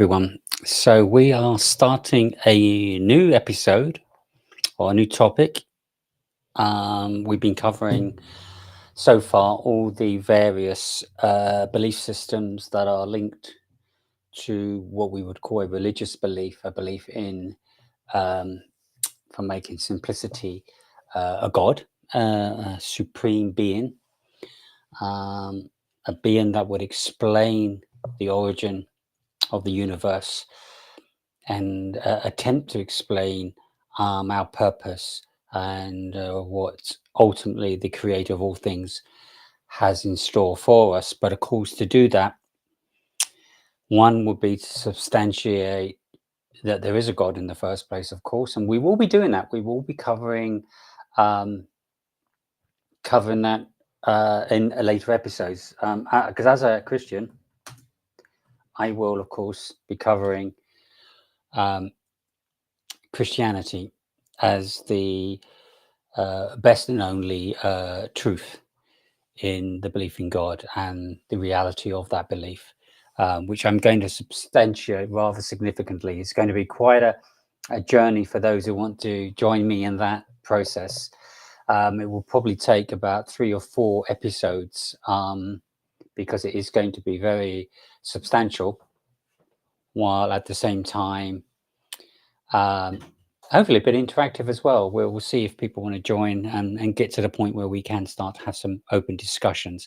everyone. So we are starting a new episode or a new topic. We've been covering so far all the various belief systems that are linked to what we would call a religious belief, a belief in, for making simplicity, a God, a supreme being, a being that would explain the origin of the universe and attempt to explain our purpose and what ultimately the creator of all things has in store for us. But of course, to do that, one would be to substantiate that there is a God in the first place, of course, and we will be doing that. We will be covering that in later episodes, because as a Christian, I will, of course, be covering Christianity as the best and only truth in the belief in God and the reality of that belief, which I'm going to substantiate rather significantly. It's going to be quite a journey for those who want to join me in that process. It will probably take about 3 or 4 episodes because it is going to be very substantial, while at the same time hopefully a bit interactive as well. We'll see if people want to join and get to the point where we can start to have some open discussions,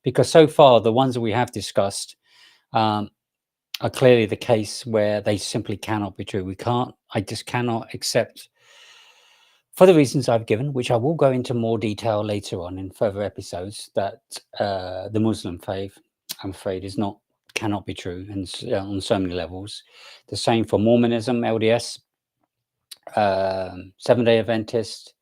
because so far the ones that we have discussed are clearly the case where they simply cannot be true. I just cannot accept, for the reasons I've given, which I will go into more detail later on in further episodes, that the Muslim faith, I'm afraid, cannot be true, and on so many levels. The same for Mormonism, LDS, Seventh-day Adventist,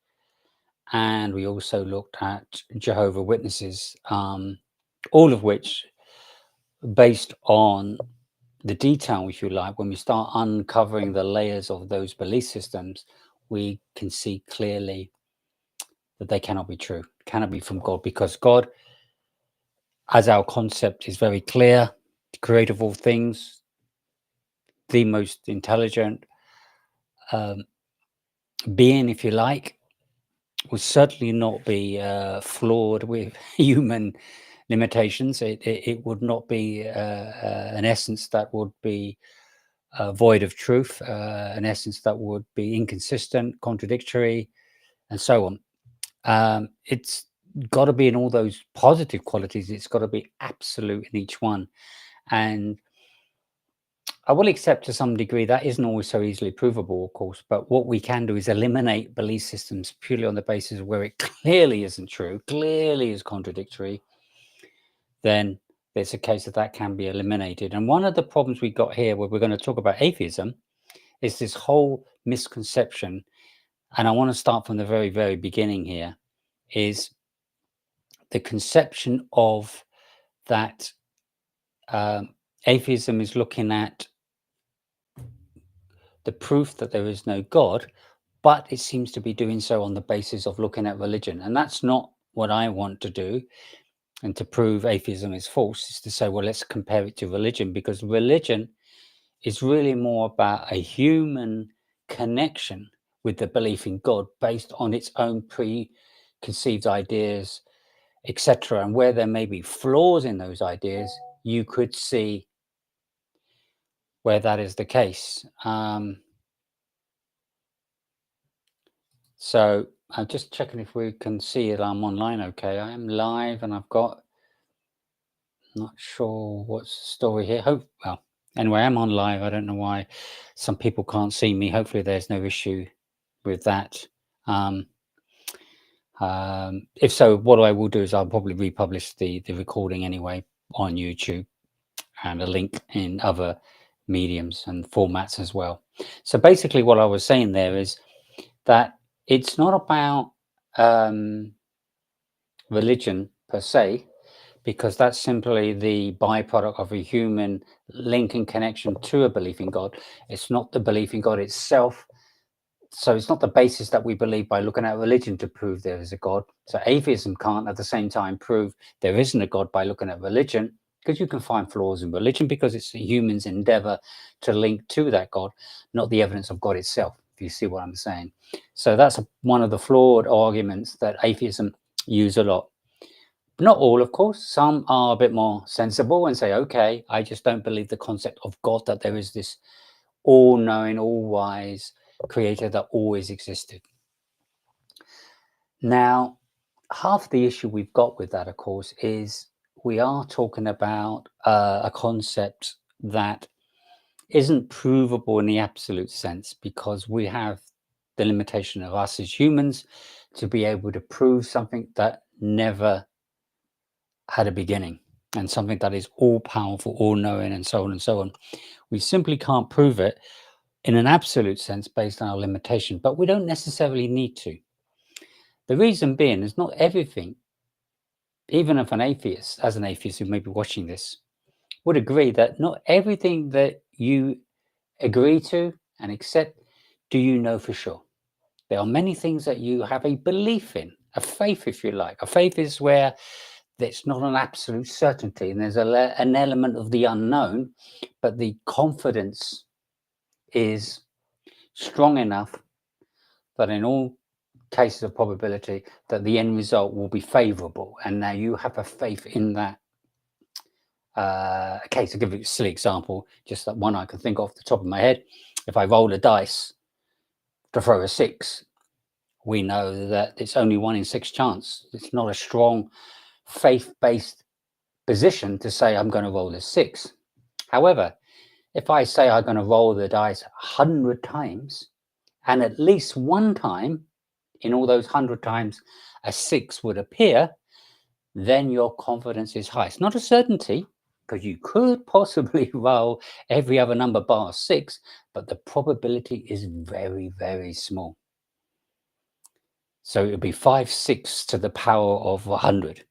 and we also looked at Jehovah's Witnesses, all of which, based on the detail, if you like, when we start uncovering the layers of those belief systems, we can see clearly that they cannot be true, cannot be from God, because God, as our concept, is very clear, the creator of all things, the most intelligent being, if you like, would certainly not be flawed with human limitations. It would not be an essence that would be void of truth, an essence that would be inconsistent, contradictory, and so on. It's got to be in all those positive qualities. It's got to be absolute in each one. And I will accept to some degree that isn't always so easily provable, of course, but what we can do is eliminate belief systems purely on the basis of where it clearly isn't true, clearly is contradictory. Then there's a case that can be eliminated. And one of the problems we got here, where we're going to talk about atheism, is this whole misconception. And I want to start from the very, very beginning here, is the conception of that atheism is looking at the proof that there is no God, but it seems to be doing so on the basis of looking at religion. And that's not what I want to do. And to prove atheism is false is to say, well, let's compare it to religion, because religion is really more about a human connection with the belief in God based on its own preconceived ideas, etc. And where there may be flaws in those ideas, you could see where that is the case. So I'm just checking if we can see it. I'm online. Okay, I am live, and I've got, not sure what's the story here. Well, anyway, I'm on live. I don't know why some people can't see me. Hopefully there's no issue with that. If so, what I will do is I'll probably republish the recording anyway on YouTube, and a link in other mediums and formats as well. So basically what I was saying there is that it's not about religion per se, because that's simply the byproduct of a human link and connection to a belief in God. It's not the belief in God itself. So it's not the basis that we believe by looking at religion to prove there is a God. So atheism can't at the same time prove there isn't a God by looking at religion, because you can find flaws in religion because it's a human's endeavor to link to that God, not the evidence of God itself, if you see what I'm saying. So that's one of the flawed arguments that atheism use a lot. Not all, of course. Some are a bit more sensible and say, okay, I just don't believe the concept of God, that there is this all-knowing, all-wise creator that always existed. Now, half the issue we've got with that, of course, is we are talking about a concept that isn't provable in the absolute sense, because we have the limitation of us as humans to be able to prove something that never had a beginning, and something that is all powerful, all knowing, and so on and so on. We simply can't prove it in an absolute sense based on our limitation, but we don't necessarily need to. The reason being is not everything, even if an atheist, as an atheist who may be watching this, would agree that not everything that you agree to and accept do you know for sure. There are many things that you have a belief in, a faith, if you like. A faith is where it's not an absolute certainty, and there's an element of the unknown, but the confidence is strong enough that in all cases of probability that the end result will be favorable, and now you have a faith in that case. I'll give you a silly example, just that one I can think off the top of my head. If I roll a dice to throw a 6, we know that it's only 1 in 6 chance. It's not a strong faith-based position to say I'm going to roll a 6. However, if I say I'm going to roll the dice 100 times, and at least one time in all those 100 times a 6 would appear, then your confidence is high. It's not a certainty, because you could possibly roll every other number bar 6, but the probability is very, very small. So it would be 5 6 to the power of 100.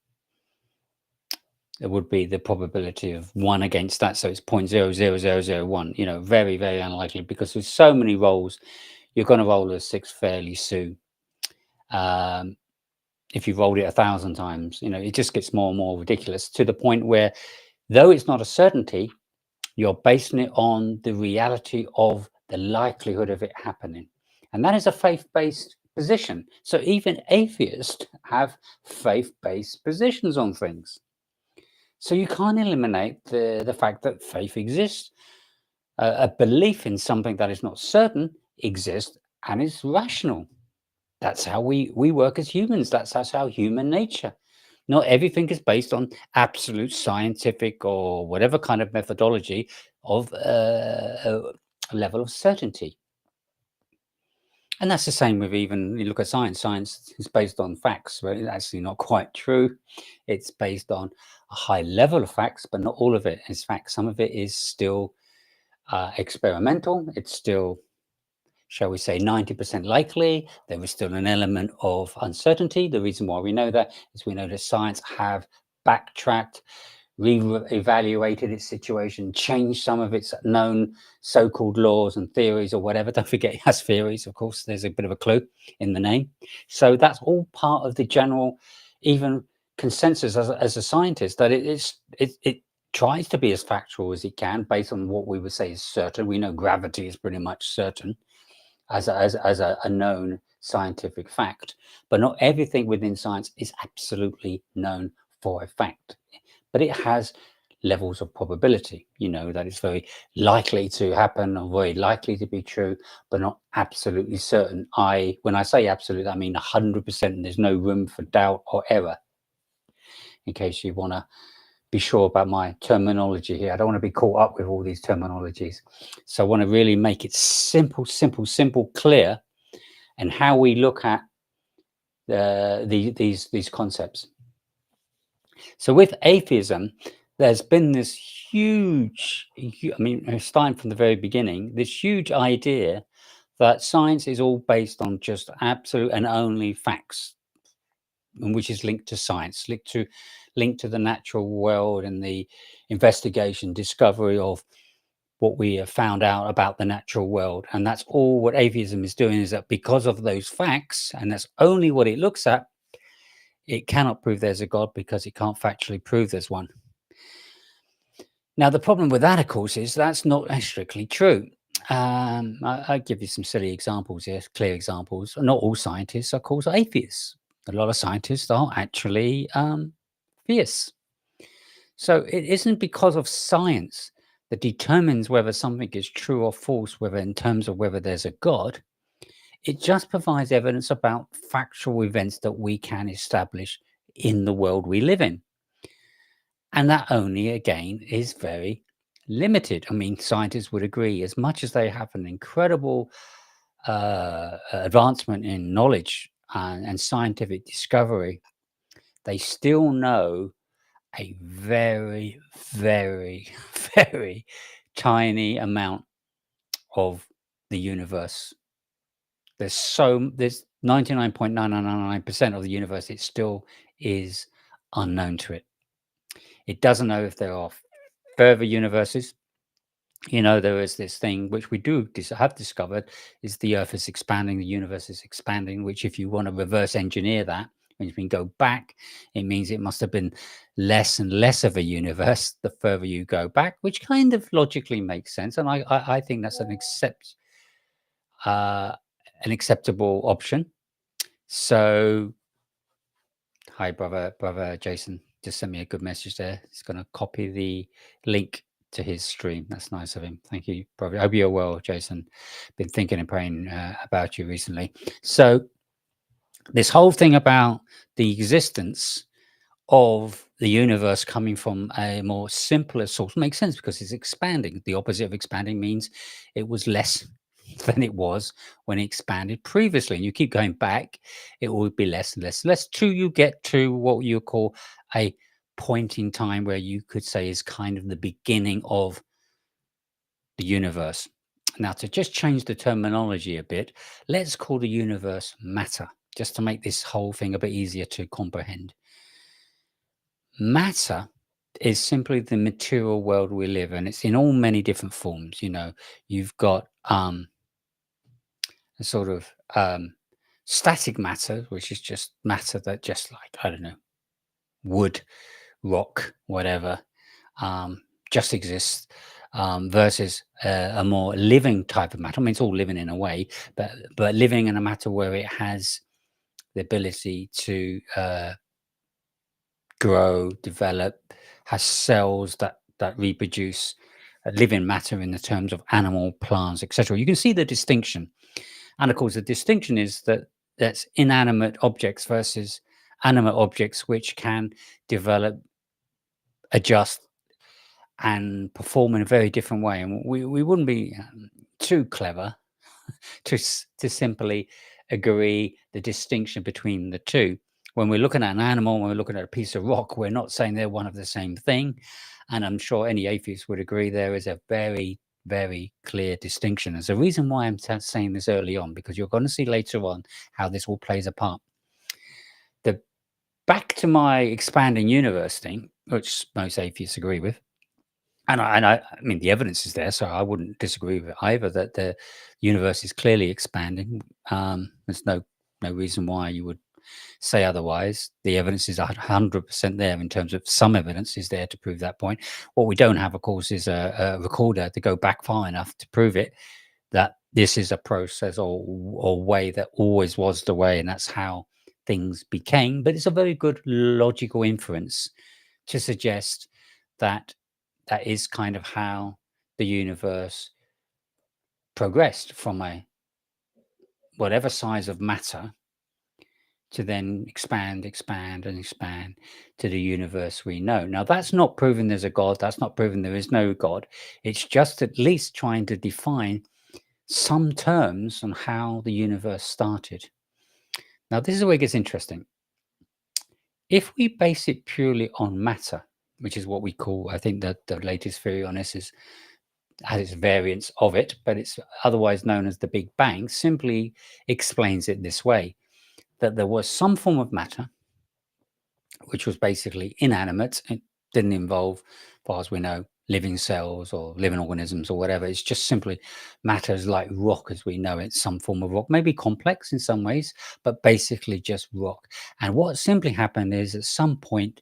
It would be the probability of 1 against that. So it's 0.00001, you know, very, very unlikely, because there's so many rolls, you're going to roll a 6 fairly soon. If you've rolled it 1,000 times, you know, it just gets more and more ridiculous, to the point where, though it's not a certainty, you're basing it on the reality of the likelihood of it happening. And that is a faith-based position. So even atheists have faith-based positions on things. So you can't eliminate the fact that faith exists. A belief in something that is not certain exists and is rational. That's how we work as humans. That's how human nature. Not everything is based on absolute scientific or whatever kind of methodology of a level of certainty. And that's the same with, even you look at science. Science is based on facts, but it's actually not quite true. It's based on a high level of facts, but not all of it is facts. Some of it is still experimental. It's still, shall we say, 90% likely. There is still an element of uncertainty. The reason why we know that is we know that science have backtracked, re-evaluated its situation, changed some of its known so-called laws and theories or whatever. Don't forget it has theories, of course. There's a bit of a clue in the name. So that's all part of the general, even consensus as a scientist, that it tries to be as factual as it can based on what we would say is certain. We know gravity is pretty much certain as a known scientific fact, but not everything within science is absolutely known for a fact. But it has levels of probability, you know, that it's very likely to happen or very likely to be true, but not absolutely certain. When I say absolute, I mean 100%. There's no room for doubt or error, in case you want to be sure about my terminology here. I don't want to be caught up with all these terminologies. So I want to really make it simple, clear, and how we look at these concepts. So with atheism, there's been this huge, I mean, starting from the very beginning, this huge idea that science is all based on just absolute and only facts, and which is linked to science, linked to the natural world and the investigation, discovery of what we have found out about the natural world. And that's all what atheism is doing, is that because of those facts, and that's only what it looks at, it cannot prove there's a God, because it can't factually prove there's one. Now, the problem with that, of course, is that's not strictly true. I'll give you some silly examples here, clear examples. Not all scientists, of course, are atheists. A lot of scientists are actually theists. So it isn't because of science that determines whether something is true or false, whether in terms of whether there's a God. It just provides evidence about factual events that we can establish in the world we live in. And that only, again, is very limited. I mean, scientists would agree, as much as they have an incredible advancement in knowledge and scientific discovery, they still know a very, very, very tiny amount of the universe. There's 99.9999% of the universe, it still is unknown to it. It doesn't know if there are further universes. There is this thing which we have discovered is the Earth is expanding, the universe is expanding, which if you want to reverse engineer that, when you can go back, it means it must have been less and less of a universe the further you go back, which kind of logically makes sense. And I think that's an acceptable option. So, hi, brother Jason, just sent me a good message there. He's going to copy the link to his stream. That's nice of him. Thank you, brother. I hope you're well, Jason. Been thinking and praying about you recently. So, this whole thing about the existence of the universe coming from a more simpler source makes sense because it's expanding. The opposite of expanding means it was less than it was when it expanded previously. And you keep going back, it will be less and less and less till you get to what you call a point in time where you could say is kind of the beginning of the universe. Now, to just change the terminology a bit, let's call the universe matter, just to make this whole thing a bit easier to comprehend. Matter is simply the material world we live in. It's in all many different forms. You've got a sort of static matter, which is just matter that just like, I don't know, wood, rock, whatever, just exists, versus a more living type of matter. I mean, it's all living in a way, but living in a matter where it has the ability to grow, develop, has cells that reproduce, living matter in the terms of animal, plants, etc. You can see the distinction. And of course, the distinction is that's inanimate objects versus animate objects, which can develop, adjust, and perform in a very different way. And we wouldn't be too clever to simply agree the distinction between the two. When we're looking at an animal, when we're looking at a piece of rock, we're not saying they're one of the same thing. And I'm sure any atheist would agree there is a very, very clear distinction. There's a reason why I'm saying this early on, because you're going to see later on how this all plays a part. Back to my expanding universe thing, which most atheists agree with. And I mean, the evidence is there, so I wouldn't disagree with it either, that the universe is clearly expanding. There's no reason why you would say otherwise. The evidence is 100% there in terms of some evidence is there to prove that point. What we don't have, of course, is a recorder to go back far enough to prove it, that this is a process or way that always was the way, and that's how things became. But it's a very good logical inference to suggest that that is kind of how the universe progressed from a whatever size of matter to then expand to the universe we know. Now, that's not proving there's a God. That's not proving there is no God. It's just at least trying to define some terms on how the universe started. Now, this is where it gets interesting. If we base it purely on matter, which is what we call, I think that the latest theory on this has its variants of it, but it's otherwise known as the Big Bang, simply explains it this way, that there was some form of matter, which was basically inanimate. It didn't involve, as far as we know, living cells or living organisms or whatever. It's just simply matters like rock as we know it, some form of rock, maybe complex in some ways, but basically just rock. And what simply happened is at some point,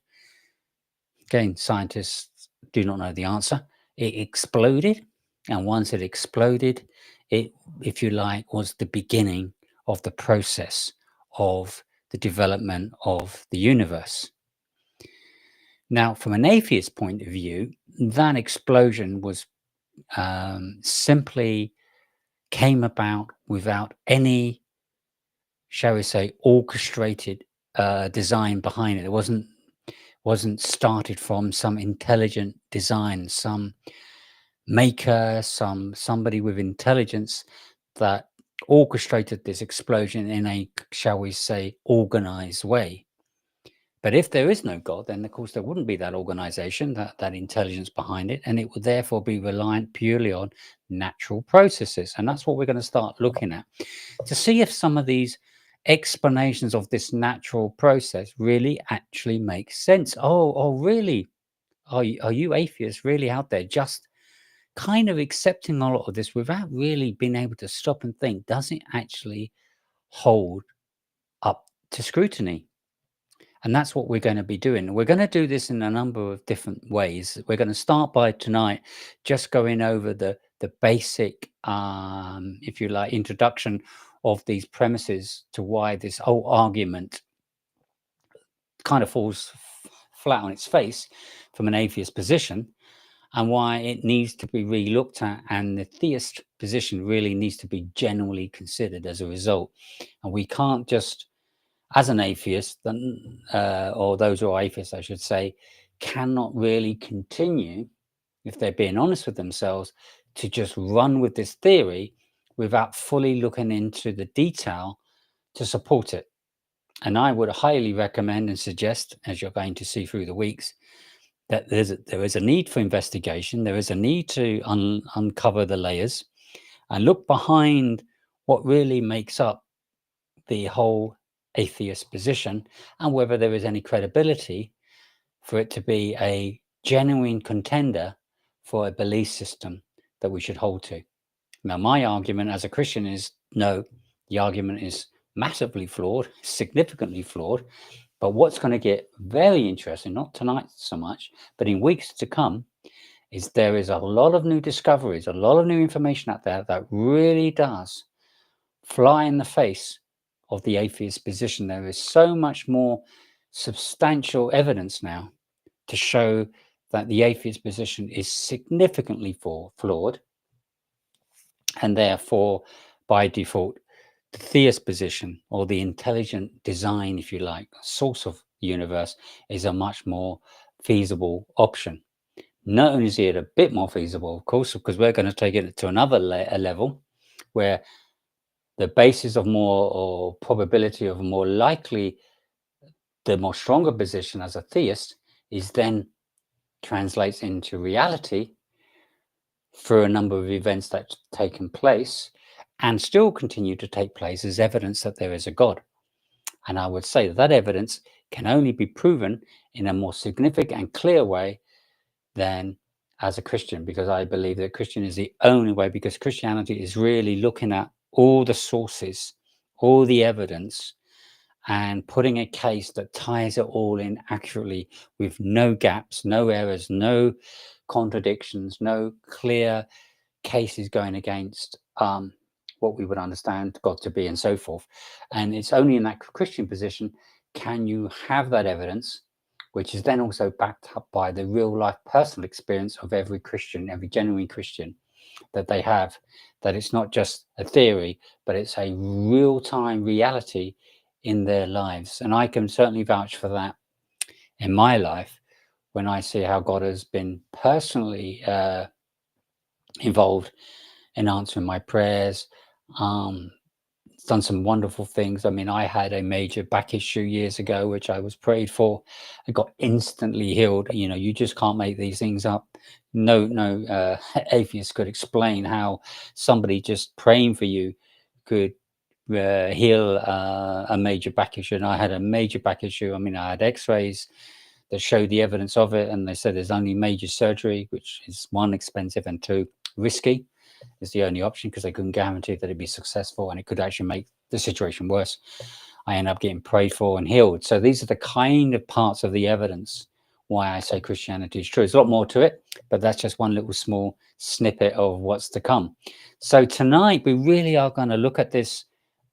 again, scientists do not know the answer. It exploded, and once it exploded, it, if you like, was the beginning of the process of the development of the universe. Now, from an atheist point of view, that explosion was simply came about without any, shall we say, orchestrated design behind it. It wasn't started from some intelligent design, some maker, somebody with intelligence that orchestrated this explosion in a, shall we say, organized way. But if there is no God, then of course there wouldn't be that organization, that intelligence behind it, and it would therefore be reliant purely on natural processes. And that's what we're going to start looking at, to see if some of these explanations of this natural process really actually make sense. Oh, really? Are you atheists really out there just kind of accepting a lot of this without really being able to stop and think, does it actually hold up to scrutiny? And that's what we're going to be doing. We're going to do this in a number of different ways. We're going to start by tonight just going over the basic, if you like, introduction of these premises to why this whole argument kind of falls flat on its face from an atheist position, and why it needs to be re-looked at, and the theist position really needs to be genuinely considered as a result. And we can't just, as an atheist, or those who are atheists, I should say, cannot really continue, if they're being honest with themselves, to just run with this theory without fully looking into the detail to support it. And I would highly recommend and suggest, as you're going to see through the weeks, that there is a need for investigation. There is a need to uncover the layers and look behind what really makes up the whole atheist position, and whether there is any credibility for it to be a genuine contender for a belief system that we should hold to. Now, my argument as a Christian is no, the argument is massively flawed, significantly flawed. But what's going to get very interesting, not tonight so much, but in weeks to come, is there is a lot of new discoveries, a lot of new information out there that really does fly in the face of the atheist position. There is so much more substantial evidence now to show that the atheist position is significantly flawed, and therefore, by default, the theist position, or the intelligent design, if you like, source of the universe, is a much more feasible option. Not only is it a bit more feasible, of course, because we're going to take it to another level where the basis of more, or probability of more likely, the more stronger position as a theist is then translates into reality through a number of events that have taken place and still continue to take place as evidence that there is a God. And I would say that evidence can only be proven in a more significant and clear way than as a Christian, because I believe that Christian is the only way, because Christianity is really looking at all the sources, all the evidence, and putting a case that ties it all in accurately with no gaps, no errors, no contradictions, no clear cases going against what we would understand God to be, and so forth. And it's only in that Christian position can you have that evidence, which is then also backed up by the real life personal experience of every Christian, every genuine Christian, that they have, that it's not just a theory, but it's a real-time reality in their lives. And I can certainly vouch for that in my life when I see how God has been personally involved in answering my prayers, done some wonderful things. I mean, I had a major back issue years ago, which I was prayed for. I got instantly healed. You know, you just can't make these things up. No atheist could explain how somebody just praying for you could heal a major back issue. And I had a major back issue. I mean, I had x-rays that showed the evidence of it, and they said there's only major surgery, which is one, expensive, and two, risky. Is the only option, because they couldn't guarantee that it'd be successful, and it could actually make the situation worse. I ended up getting prayed for and healed. So these are the kind of parts of the evidence why I say Christianity is true. There's a lot more to it, but that's just one little small snippet of what's to come. So tonight we really are going to look at this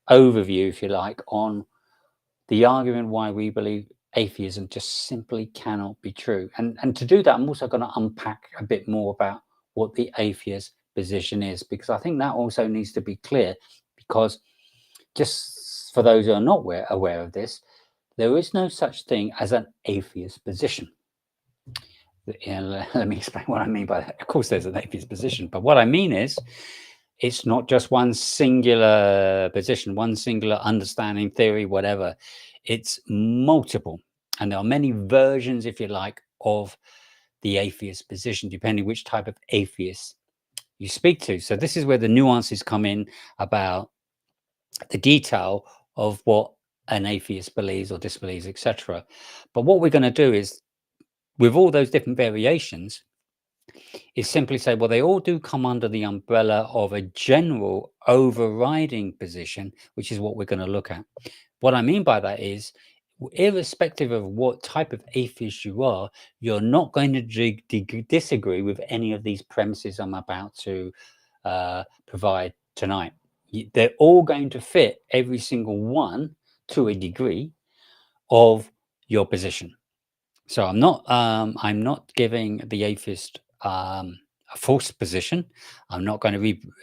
overview, if you like, on the argument why we believe atheism just simply cannot be true. And to do that, I'm also going to unpack a bit more about what the atheist position is, because I think that also needs to be clear, because just for those who are not aware of this, there is no such thing as an atheist position. Let me explain what I mean by that. Of course, there's an atheist position, but what I mean is it's not just one singular position, one singular understanding, theory, whatever. It's multiple. And there are many versions, if you like, of the atheist position, depending which type of atheist you speak to. So this is where the nuances come in about the detail of what an atheist believes or disbelieves, etc. But what we're going to do is, with all those different variations, is simply say, well, they all do come under the umbrella of a general overriding position, which is what we're going to look at. What I mean by that is, irrespective of what type of atheist you are, you're not going to disagree with any of these premises I'm about to provide tonight. They're all going to fit, every single one, to a degree, of your position. So I'm not giving the atheist a false position. I'm not going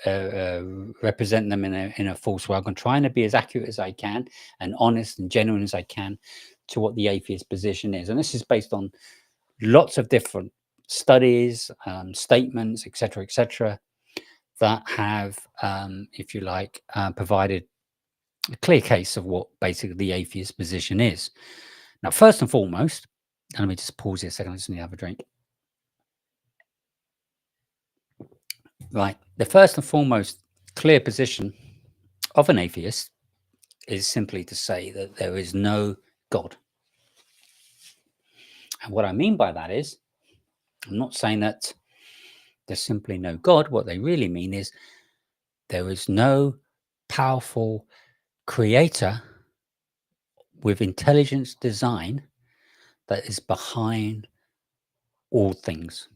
to represent them in a false way. I'm trying to be as accurate as I can and honest and genuine as I can to what the atheist position is. And this is based on lots of different studies, statements, etc., that have, if you like, provided a clear case of what basically the atheist position is. Now, first and foremost, and let me just pause here a second. I just need to have a drink. Right. The first and foremost clear position of an atheist is simply to say that there is no God. And what I mean by that is, I'm not saying that there's simply no God. What they really mean is there is no powerful creator with intelligence design that is behind all things.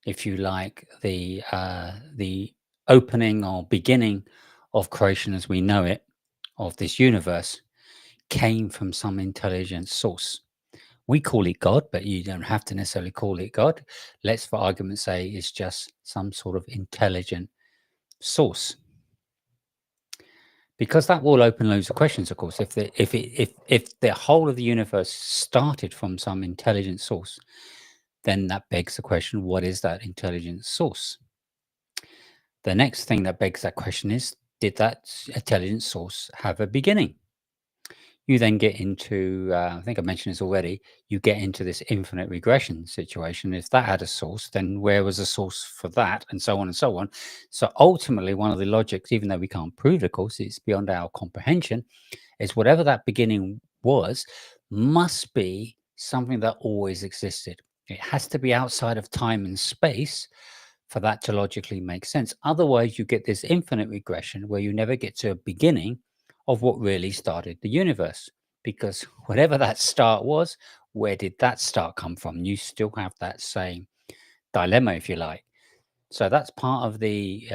If you like, the opening or beginning of creation as we know it, of this universe, came from some intelligent source. We call it God, but you don't have to necessarily call it God. Let's, for argument's sake, it's just some sort of intelligent source. Because that will open loads of questions, of course. If the whole of the universe started from some intelligent source, then that begs the question, what is that intelligent source? The next thing that begs that question is, did that intelligent source have a beginning? You then get into, I think I mentioned this already, you get into this infinite regression situation. If that had a source, then where was the source for that? And so on and so on. So ultimately, one of the logics, even though we can't prove it, of course, it's beyond our comprehension, is whatever that beginning was, must be something that always existed. It has to be outside of time and space for that to logically make sense. Otherwise, you get this infinite regression where you never get to a beginning of what really started the universe. Because whatever that start was, where did that start come from? You still have that same dilemma, if you like. So that's part of the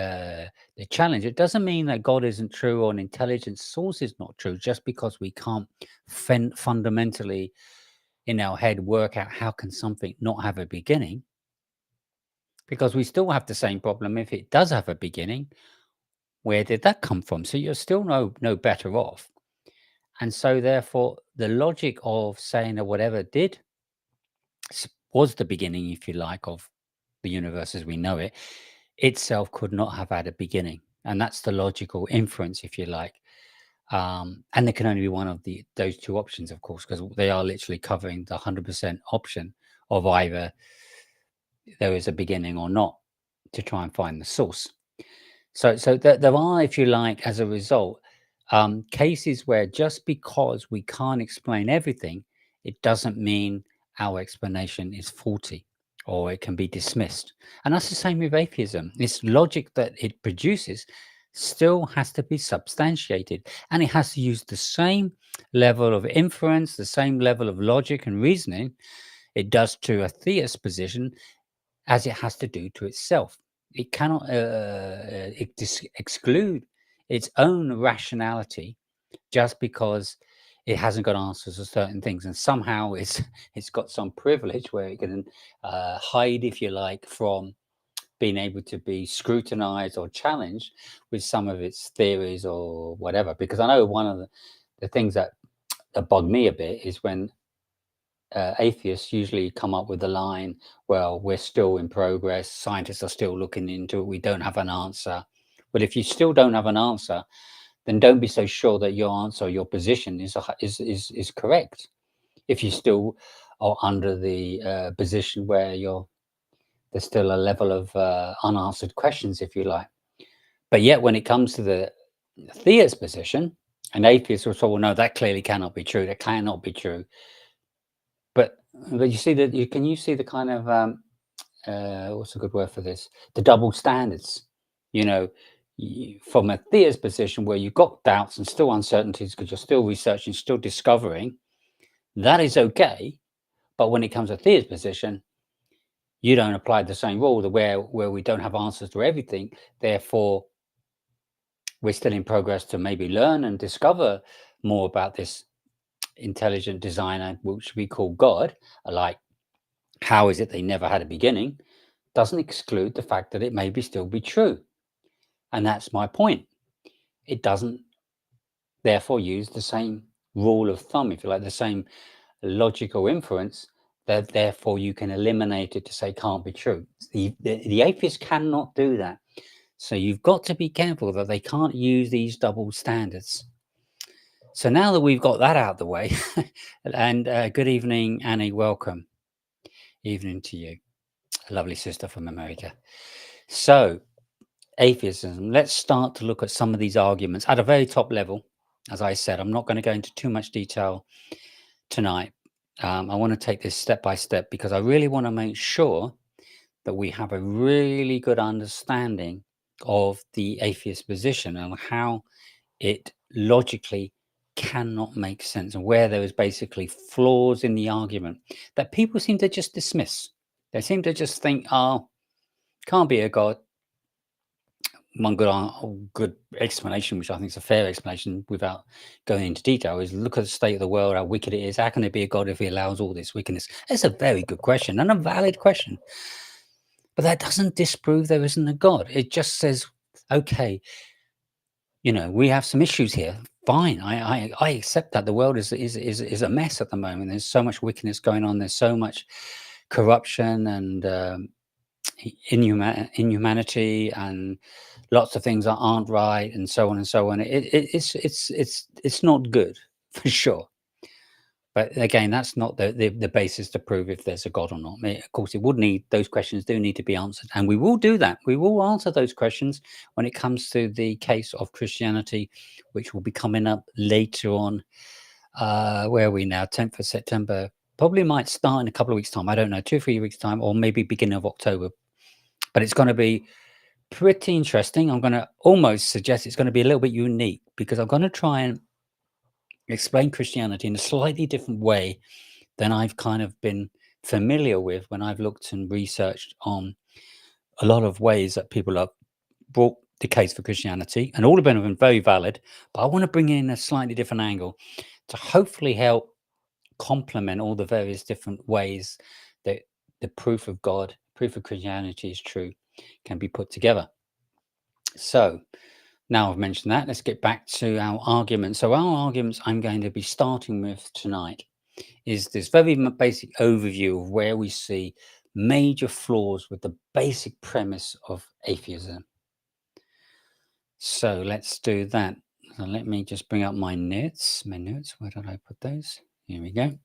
challenge. It doesn't mean that God isn't true or an intelligent source is not true, just because we can't fundamentally in our head work out how can something not have a beginning. Because we still have the same problem. If it does have a beginning, where did that come from? So you're still no better off. And so therefore, the logic of saying that whatever did was the beginning, if you like, of the universe as we know it, itself could not have had a beginning. And that's the logical inference, if you like. And there can only be one of those two options, of course, because they are literally covering the 100% option of either there is a beginning or not, to try and find the source. So there are, if you like, as a result, cases where just because we can't explain everything, it doesn't mean our explanation is faulty or it can be dismissed. And that's the same with atheism. This logic that it produces still has to be substantiated, and it has to use the same level of inference, the same level of logic and reasoning it does to a theist position as it has to do to itself. It cannot exclude its own rationality just because it hasn't got answers to certain things, and somehow it's got some privilege where it can hide, if you like, from being able to be scrutinized or challenged with some of its theories or whatever. Because I know one of the things that bug me a bit is when atheists usually come up with the line, well, we're still in progress, scientists are still looking into it, we don't have an answer. But if you still don't have an answer, then don't be so sure that your answer, your position is correct. If you still are under the position where there's still a level of unanswered questions, if you like. But yet, when it comes to the theist position, an atheist will say, well, no, that clearly cannot be true. That cannot be true. But you see that can you see the kind of what's a good word for this? The double standards. You know, from a theist position where you've got doubts and still uncertainties because you're still researching, still discovering, that is okay. But when it comes to theist position, you don't apply the same rule where we don't have answers to everything. Therefore, we're still in progress to maybe learn and discover more about this intelligent designer, which we call God. Like, how is it they never had a beginning? Doesn't exclude the fact that it maybe still be true. And that's my point. It doesn't therefore use the same rule of thumb, if you like, the same logical inference, that therefore you can eliminate it to say can't be true. The atheist cannot do that. So you've got to be careful that they can't use these double standards. So now that we've got that out of the way, and good evening, Annie, welcome. Evening to you, a lovely sister from America. So atheism, let's start to look at some of these arguments at a very top level. As I said, I'm not going to go into too much detail tonight. I want to take this step by step because I really want to make sure that we have a really good understanding of the atheist position and how it logically cannot make sense and where there is basically flaws in the argument that people seem to just dismiss. They seem to just think, oh, can't be a God. One good explanation, which I think is a fair explanation without going into detail, is look at the state of the world, how wicked it is. How can there be a God if he allows all this wickedness? It's a very good question and a valid question. But that doesn't disprove there isn't a God. It just says, okay, we have some issues here. Fine, I accept that the world is a mess at the moment. There's so much wickedness going on. There's so much corruption and inhumanity, and lots of things that aren't right, and so on and so on. It's not good for sure. But again, that's not the basis to prove if there's a God or not. Of course, those questions do need to be answered, and we will do that. We will answer those questions when it comes to the case of Christianity, which will be coming up later on. Where are we now? 10th of September. Probably might start in a couple of weeks' time. I don't know, 2 or 3 weeks' time, or maybe beginning of October. But it's going to be pretty interesting. I'm going to almost suggest it's going to be a little bit unique because I'm going to try and explain Christianity in a slightly different way than I've kind of been familiar with when I've looked and researched on a lot of ways that people have brought the case for Christianity, and all of them have been very valid. But I want to bring in a slightly different angle to hopefully help complement all the various different ways that the proof of God, proof of Christianity is true, can be put together. So now I've mentioned that, let's get back to our arguments. So our arguments I'm going to be starting with tonight is this very basic overview of where we see major flaws with the basic premise of atheism. So let's do that. So let me just bring up my notes. Where did I put those? Here we go.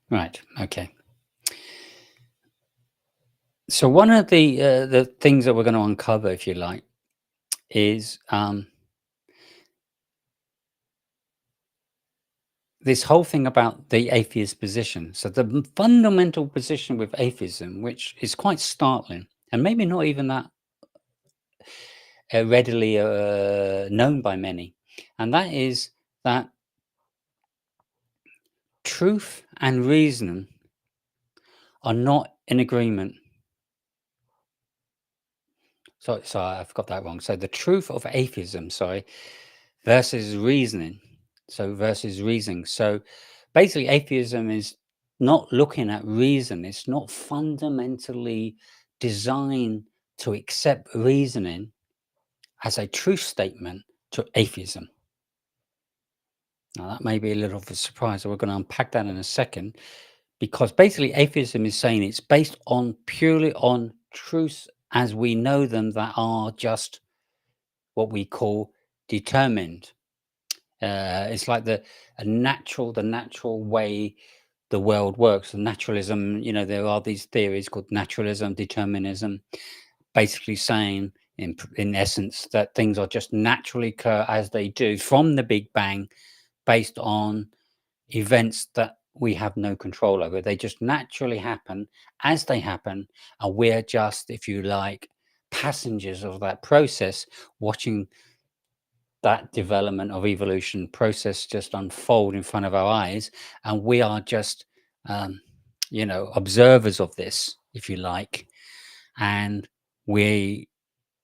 Right, okay. So one of the things that we're going to uncover, if you like, is this whole thing about the atheist position. So the fundamental position with atheism, which is quite startling, and maybe not even that readily known by many, and that is that truth and reason are not in agreement. Sorry, I've got that wrong. So the truth of atheism, versus reasoning. Versus reasoning. So basically, atheism is not looking at reason. It's not fundamentally designed to accept reasoning as a truth statement to atheism. Now, that may be a little of a surprise. So we're going to unpack that in a second, because basically atheism is saying it's based on purely on truths as we know them, that are just what we call determined. It's like the natural way the world works. And naturalism, there are these theories called naturalism, determinism, basically saying in essence that things are just naturally occur as they do from the Big Bang, based on events that we have no control over. They just naturally happen as they happen, and we're just, if you like, passengers of that process, watching that development of evolution process just unfold in front of our eyes, and we are just observers of this, if you like. And we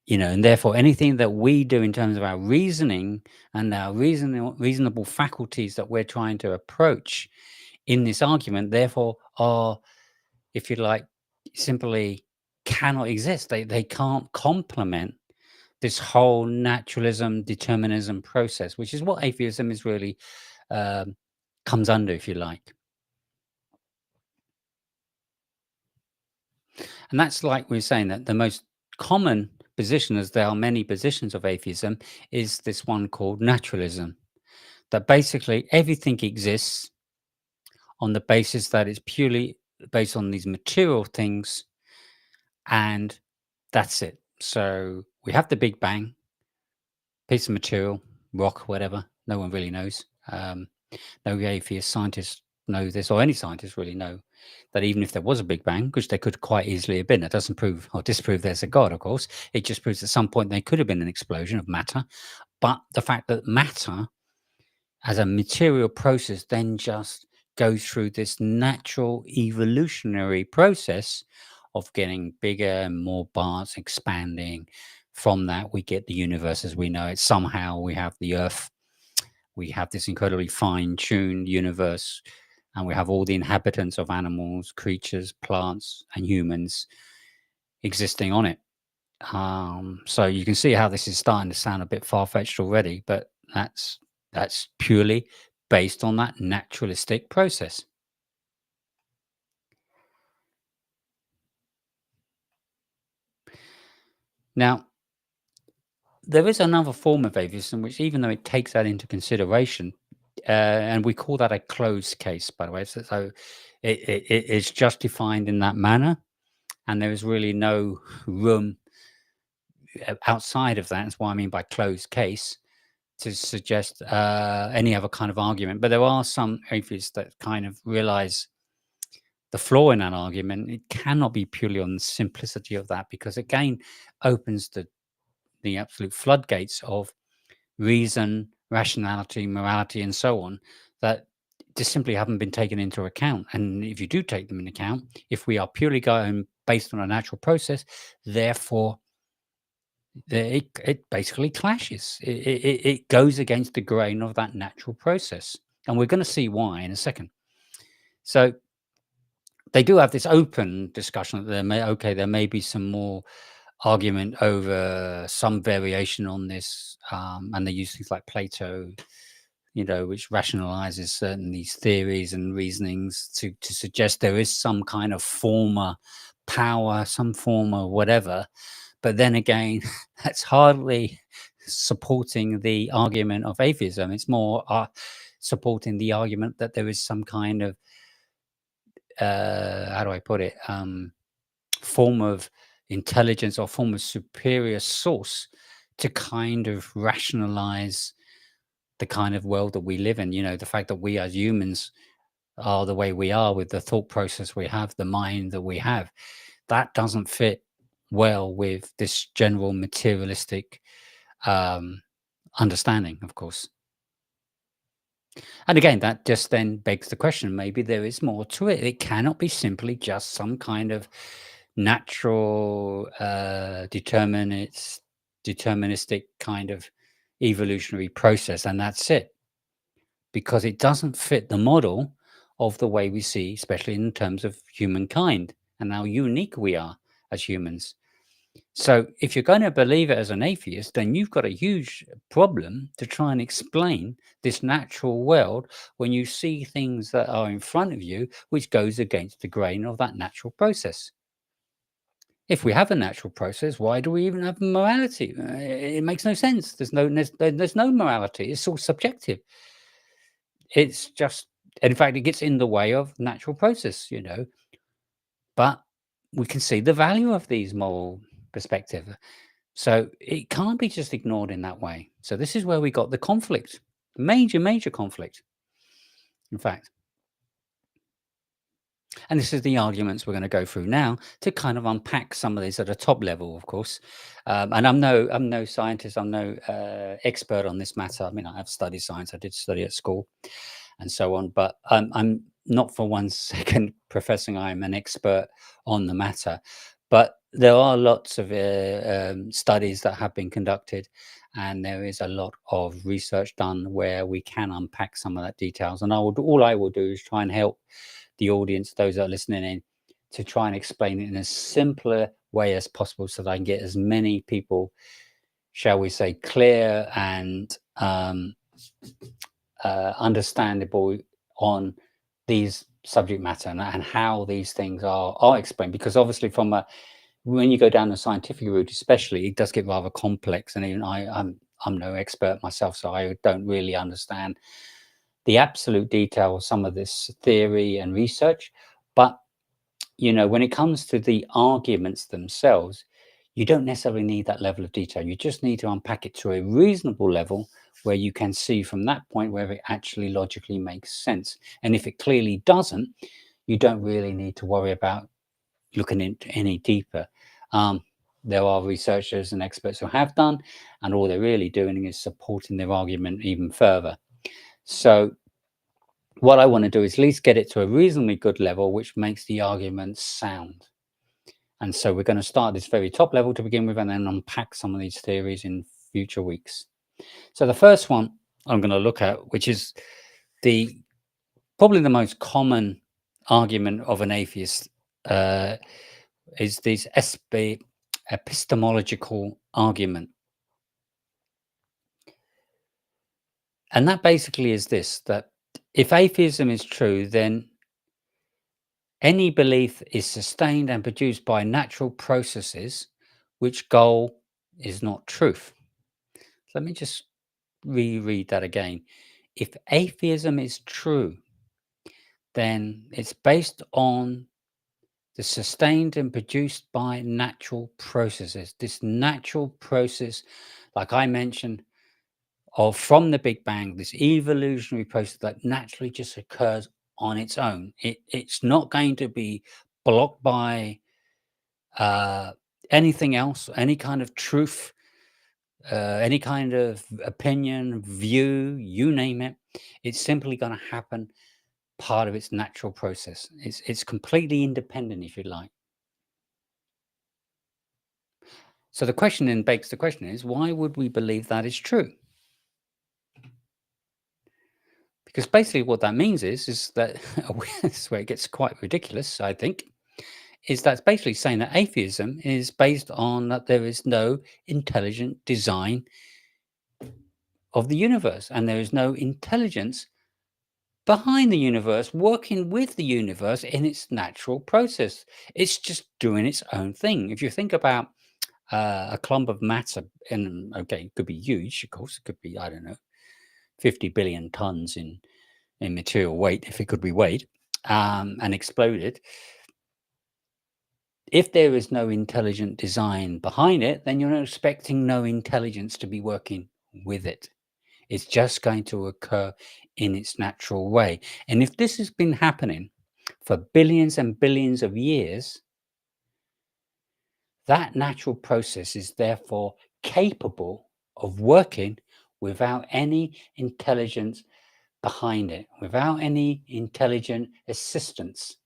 and therefore anything that we do in terms of our reasoning and our reasonable faculties that we're trying to approach in this argument, therefore are, if you like, simply cannot exist. They can't complement this whole naturalism, determinism process, which is what atheism is really comes under, if you like. And that's, like we were saying, that the most common position, as there are many positions of atheism, is this one called naturalism, that basically everything exists on the basis that it's purely based on these material things, and that's it. So we have the Big Bang, piece of material, rock, whatever. No one really knows. No atheist scientists know this, or any scientists really know that even if there was a Big Bang, which there could quite easily have been, it doesn't prove or disprove there's a God, of course. It just proves at some point there could have been an explosion of matter. But the fact that matter as a material process then just goes through this natural evolutionary process of getting bigger and more parts, expanding. From that, we get the universe as we know it. Somehow we have the Earth. We have this incredibly fine-tuned universe, and we have all the inhabitants of animals, creatures, plants, and humans existing on it. So you can see how this is starting to sound a bit far-fetched already, but that's purely based on that naturalistic process. Now, there is another form of atheism, which, even though it takes that into consideration, and we call that a closed case, by the way. So it's just defined in that manner, and there is really no room outside of that. That's what I mean by closed case, to suggest any other kind of argument. But there are some atheists that kind of realize the flaw in that argument. It cannot be purely on the simplicity of that, because again opens the absolute floodgates of reason, rationality, morality, and so on, that just simply haven't been taken into account. And if you do take them into account, if we are purely going based on a natural process, therefore it basically clashes. It goes against the grain of that natural process. And we're going to see why in a second. So they do have this open discussion that there may be some more argument over some variation on this, and they use things like Plato, which rationalizes certain these theories and reasonings to suggest there is some kind of former power, some form of whatever. But then again, that's hardly supporting the argument of atheism. It's more supporting the argument that there is some kind of how do I put it, form of intelligence or form of superior source to kind of rationalize the kind of world that we live in. The fact that we as humans are the way we are, with the thought process we have, the mind that we have, that doesn't fit well with this general materialistic understanding, of course. And again, that just then begs the question, maybe there is more to it. It cannot be simply just some kind of natural deterministic kind of evolutionary process, and that's it, because it doesn't fit the model of the way we see, especially in terms of humankind and how unique we are as humans. So if you're going to believe it as an atheist, then you've got a huge problem to try and explain this natural world when you see things that are in front of you, which goes against the grain of that natural process. If we have a natural process, why do we even have morality? It makes no sense. There's no morality. It's all subjective. It's just, in fact, it gets in the way of natural process, but we can see the value of these moral perspective. So it can't be just ignored in that way. So this is where we got the conflict, major conflict, in fact. And this is the arguments we're going to go through now to kind of unpack some of these at a top level, of course. And I'm no scientist, I'm no expert on this matter. I mean, I have studied science, I did study at school and so on, but I'm not for 1 second professing I'm an expert on the matter. But there are lots of studies that have been conducted, and there is a lot of research done where we can unpack some of that details. And all I will do is try and help the audience, those that are listening in, to try and explain it in a simpler way as possible, so that I can get as many people, shall we say, clear and understandable on these subject matter and how these things are explained. Because obviously, when you go down the scientific route, especially, it does get rather complex. And even I'm no expert myself, so I don't really understand the absolute detail of some of this theory and research. But when it comes to the arguments themselves, you don't necessarily need that level of detail. You just need to unpack it to a reasonable level where you can see from that point whether it actually logically makes sense. And if it clearly doesn't, you don't really need to worry about looking into any deeper. There are researchers and experts who have done, and all they're really doing is supporting their argument even further. So what I want to do is at least get it to a reasonably good level, which makes the argument sound. And so we're going to start this very top level to begin with, and then unpack some of these theories in future weeks. So the first one I'm going to look at, which is probably the most common argument of an atheist, is this epistemological argument. And that basically is this, that if atheism is true, then any belief is sustained and produced by natural processes, which goal is not truth. Let me just reread that again. If atheism is true, then it's based on the sustained and produced by natural processes. This natural process, like I mentioned, from the Big Bang, this evolutionary process that naturally just occurs on its own. It's not going to be blocked by anything else, any kind of truth, any kind of opinion, view, you name it. It's simply going to happen, part of its natural process. It's completely independent, if you like. So the question then begs the question is, why would we believe that is true? Because basically what that means is that, this is where it gets quite ridiculous, I think, is that's basically saying that atheism is based on that there is no intelligent design of the universe, and there is no intelligence behind the universe, working with the universe in its natural process. It's just doing its own thing. If you think about a clump of matter, and okay, it could be huge, of course, it could be, I don't know, 50 billion tons in material weight, if it could be weighed and exploded. If there is no intelligent design behind it, then you're expecting no intelligence to be working with it. It's just going to occur in its natural way. And if this has been happening for billions and billions of years, that natural process is therefore capable of working without any intelligence behind it, without any intelligent assistance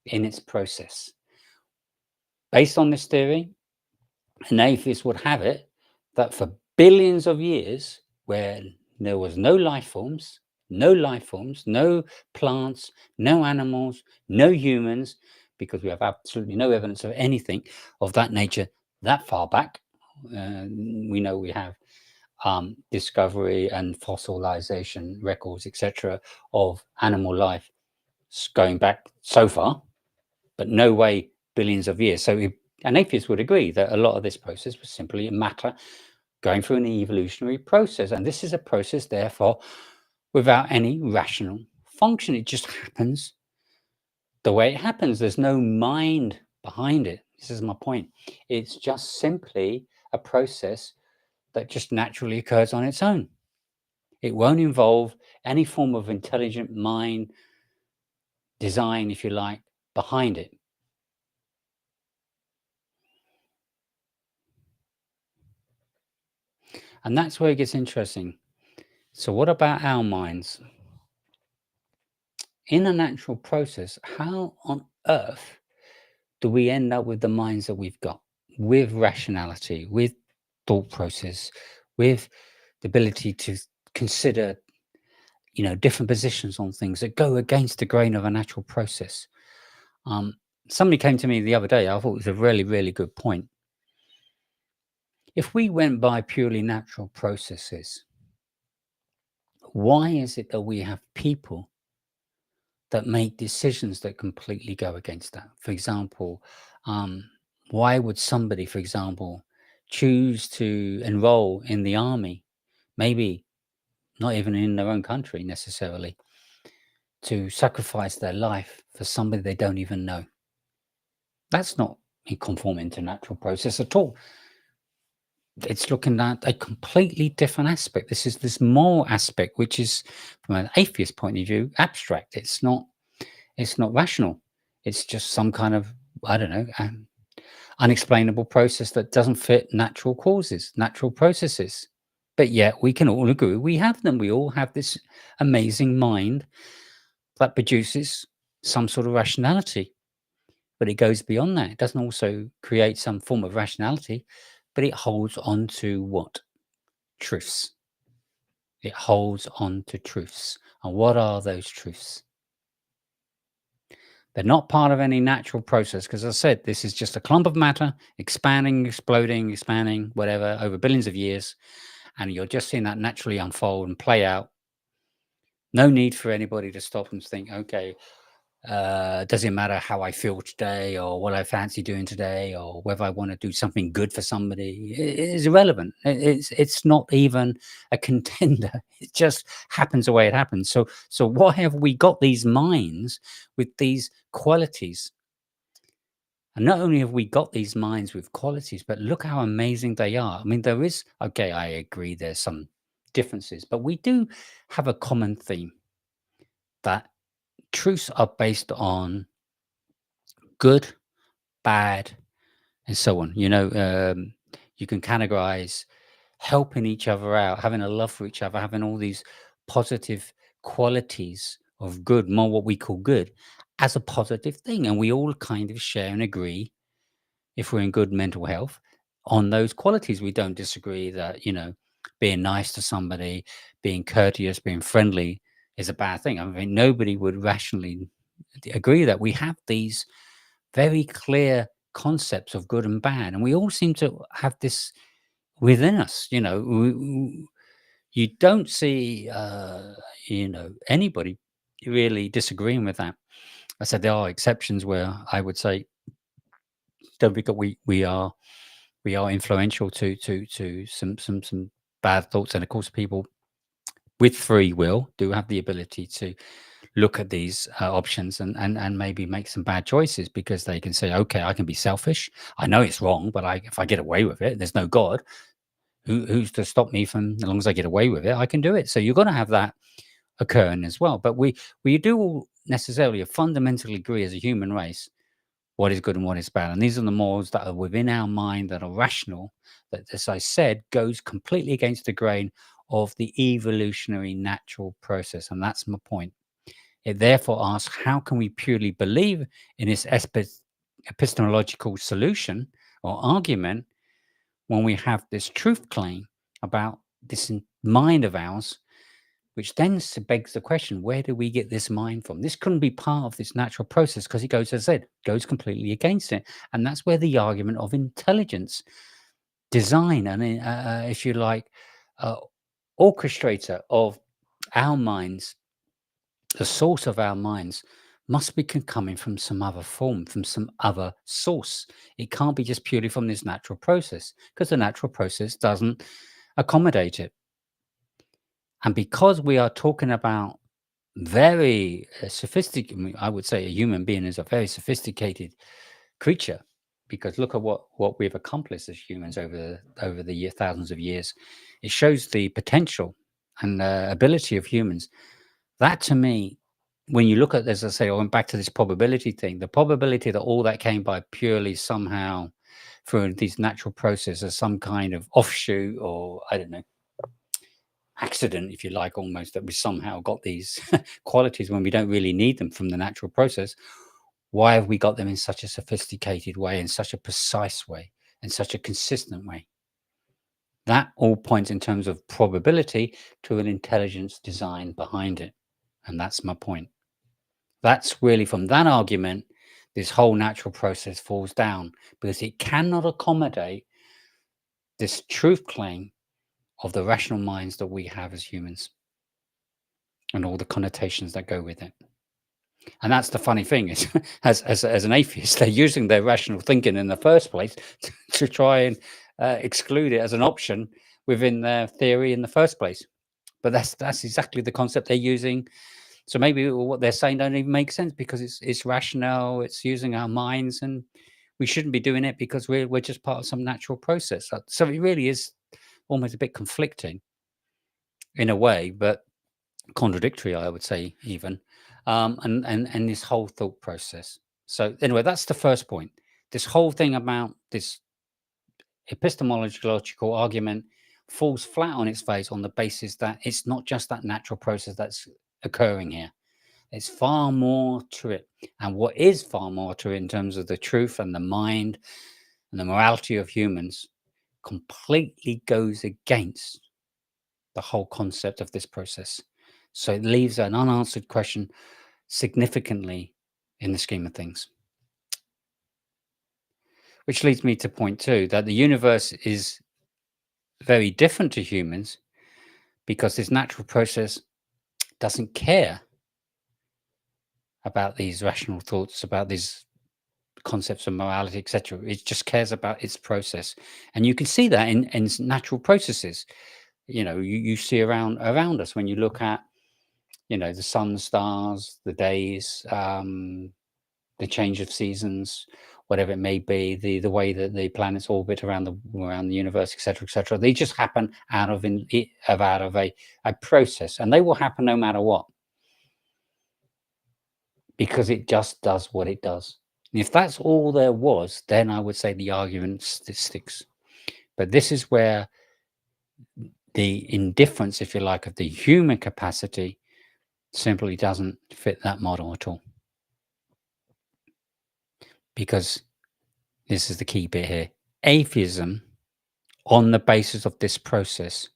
in its process. Based on this theory, an atheist would have it that for billions of years, where there was no life forms, no plants, no animals, no humans, because we have absolutely no evidence of anything of that nature that far back. We know we have discovery and fossilization records, etc., of animal life going back so far, but no way billions of years. So an atheist would agree that a lot of this process was simply a matter going through an evolutionary process. And this is a process, therefore, without any rational function. It just happens the way it happens. There's no mind behind it. This is my point. It's just simply a process that just naturally occurs on its own. It won't involve any form of intelligent mind design, if you like, behind it. And that's where it gets interesting. So what about our minds? In a natural process, how on earth do we end up with the minds that we've got, with rationality, with thought process, with the ability to consider, different positions on things that go against the grain of a natural process? Somebody came to me the other day, I thought it was a really, really good point. If we went by purely natural processes, why is it that we have people that make decisions that completely go against that? For example, why would somebody, for example, choose to enroll in the army, maybe not even in their own country necessarily, to sacrifice their life for somebody they don't even know? That's not conforming to natural process at all. It's looking at a completely different aspect. This is this moral aspect, which is, from an atheist point of view, abstract. It's not rational. It's just some kind of, I don't know, unexplainable process that doesn't fit natural causes, natural processes. But yet we can all agree we have them. We all have this amazing mind that produces some sort of rationality. But it goes beyond that. It doesn't also create some form of rationality, but it holds on to what? Truths. It holds on to truths. And what are those truths? They're not part of any natural process, because as I said, this is just a clump of matter expanding, exploding, expanding, whatever, over billions of years. And you're just seeing that naturally unfold and play out. No need for anybody to stop and think, okay, does it matter how I feel today, or what I fancy doing today, or whether I want to do something good for somebody? It is irrelevant. It's not even a contender. It just happens the way it happens. So why have we got these minds with these qualities? And not only have we got these minds with qualities, but look how amazing they are. I mean, there is, okay, I agree there's some differences, but we do have a common theme that truths are based on good, bad, and so on. You can categorize helping each other out, having a love for each other, having all these positive qualities of good, more what we call good, as a positive thing. And we all kind of share and agree, if we're in good mental health, on those qualities. We don't disagree that, being nice to somebody, being courteous, being friendly is a bad thing. I mean, nobody would rationally agree that we have these very clear concepts of good and bad, and we all seem to have this within us. You don't see anybody really disagreeing with that. I said there are exceptions where I would say, don't think that we are influential to some bad thoughts, and of course people with free will do have the ability to look at these options and maybe make some bad choices, because they can say, okay, I can be selfish. I know it's wrong, but if I get away with it, there's no God. who's to stop me from, as long as I get away with it, I can do it. So you're going to have that occurring as well. But we do all necessarily fundamentally agree as a human race what is good and what is bad. And these are the morals that are within our mind, that are rational, that, as I said, goes completely against the grain of the evolutionary natural process. And that's my point. It therefore asks, how can we purely believe in this epistemological solution or argument when we have this truth claim about this mind of ours, which then begs the question, where do we get this mind from? This couldn't be part of this natural process because it goes, as I said, goes completely against it. And that's where the argument of intelligence, design, and if you like, orchestrator of our minds, the source of our minds, must be coming from some other form, from some other source. It can't be just purely from this natural process, because the natural process doesn't accommodate it. And because we are talking about very sophisticated, I would say a human being is a very sophisticated creature, because look at what we've accomplished as humans over the thousands of years. It shows the potential and ability of humans. That, to me, when you look at, as I say, I went back to this probability thing, the probability that all that came by purely somehow through these natural processes, some kind of offshoot, or I don't know, accident, if you like, almost, that we somehow got these qualities when we don't really need them from the natural process. Why have we got them in such a sophisticated way, in such a precise way, in such a consistent way? That all points, in terms of probability, to an intelligence design behind it. And that's my point. That's really, from that argument, this whole natural process falls down, because it cannot accommodate this truth claim of the rational minds that we have as humans and all the connotations that go with it. And that's the funny thing, is as an atheist, they're using their rational thinking in the first place to try and exclude it as an option within their theory in the first place. But that's exactly the concept they're using. So maybe what they're saying don't even make sense, because it's rational, it's using our minds, and we shouldn't be doing it because we're just part of some natural process. So it really is almost a bit conflicting in a way, but contradictory, I would say, even, and this whole thought process. So anyway, that's the first point. This whole thing about this epistemological argument falls flat on its face on the basis that it's not just that natural process that's occurring here. It's far more to it. And what is far more to it in terms of the truth and the mind and the morality of humans completely goes against the whole concept of this process. So it leaves an unanswered question significantly in the scheme of things. Which leads me to point two, that the universe is very different to humans, because this natural process doesn't care about these rational thoughts, about these concepts of morality, etc. It just cares about its process. And you can see that in natural processes. You see around us when you look at, the sun, stars, the days, the change of seasons, whatever it may be, the way that the planets orbit around the universe, etc., etc. They just happen out of a process, and they will happen no matter what, because it just does what it does. And if that's all there was, then I would say the argument sticks. But this is where the indifference, if you like, of the human capacity simply doesn't fit that model at all. Because this is the key bit here. Atheism, on the basis of this process,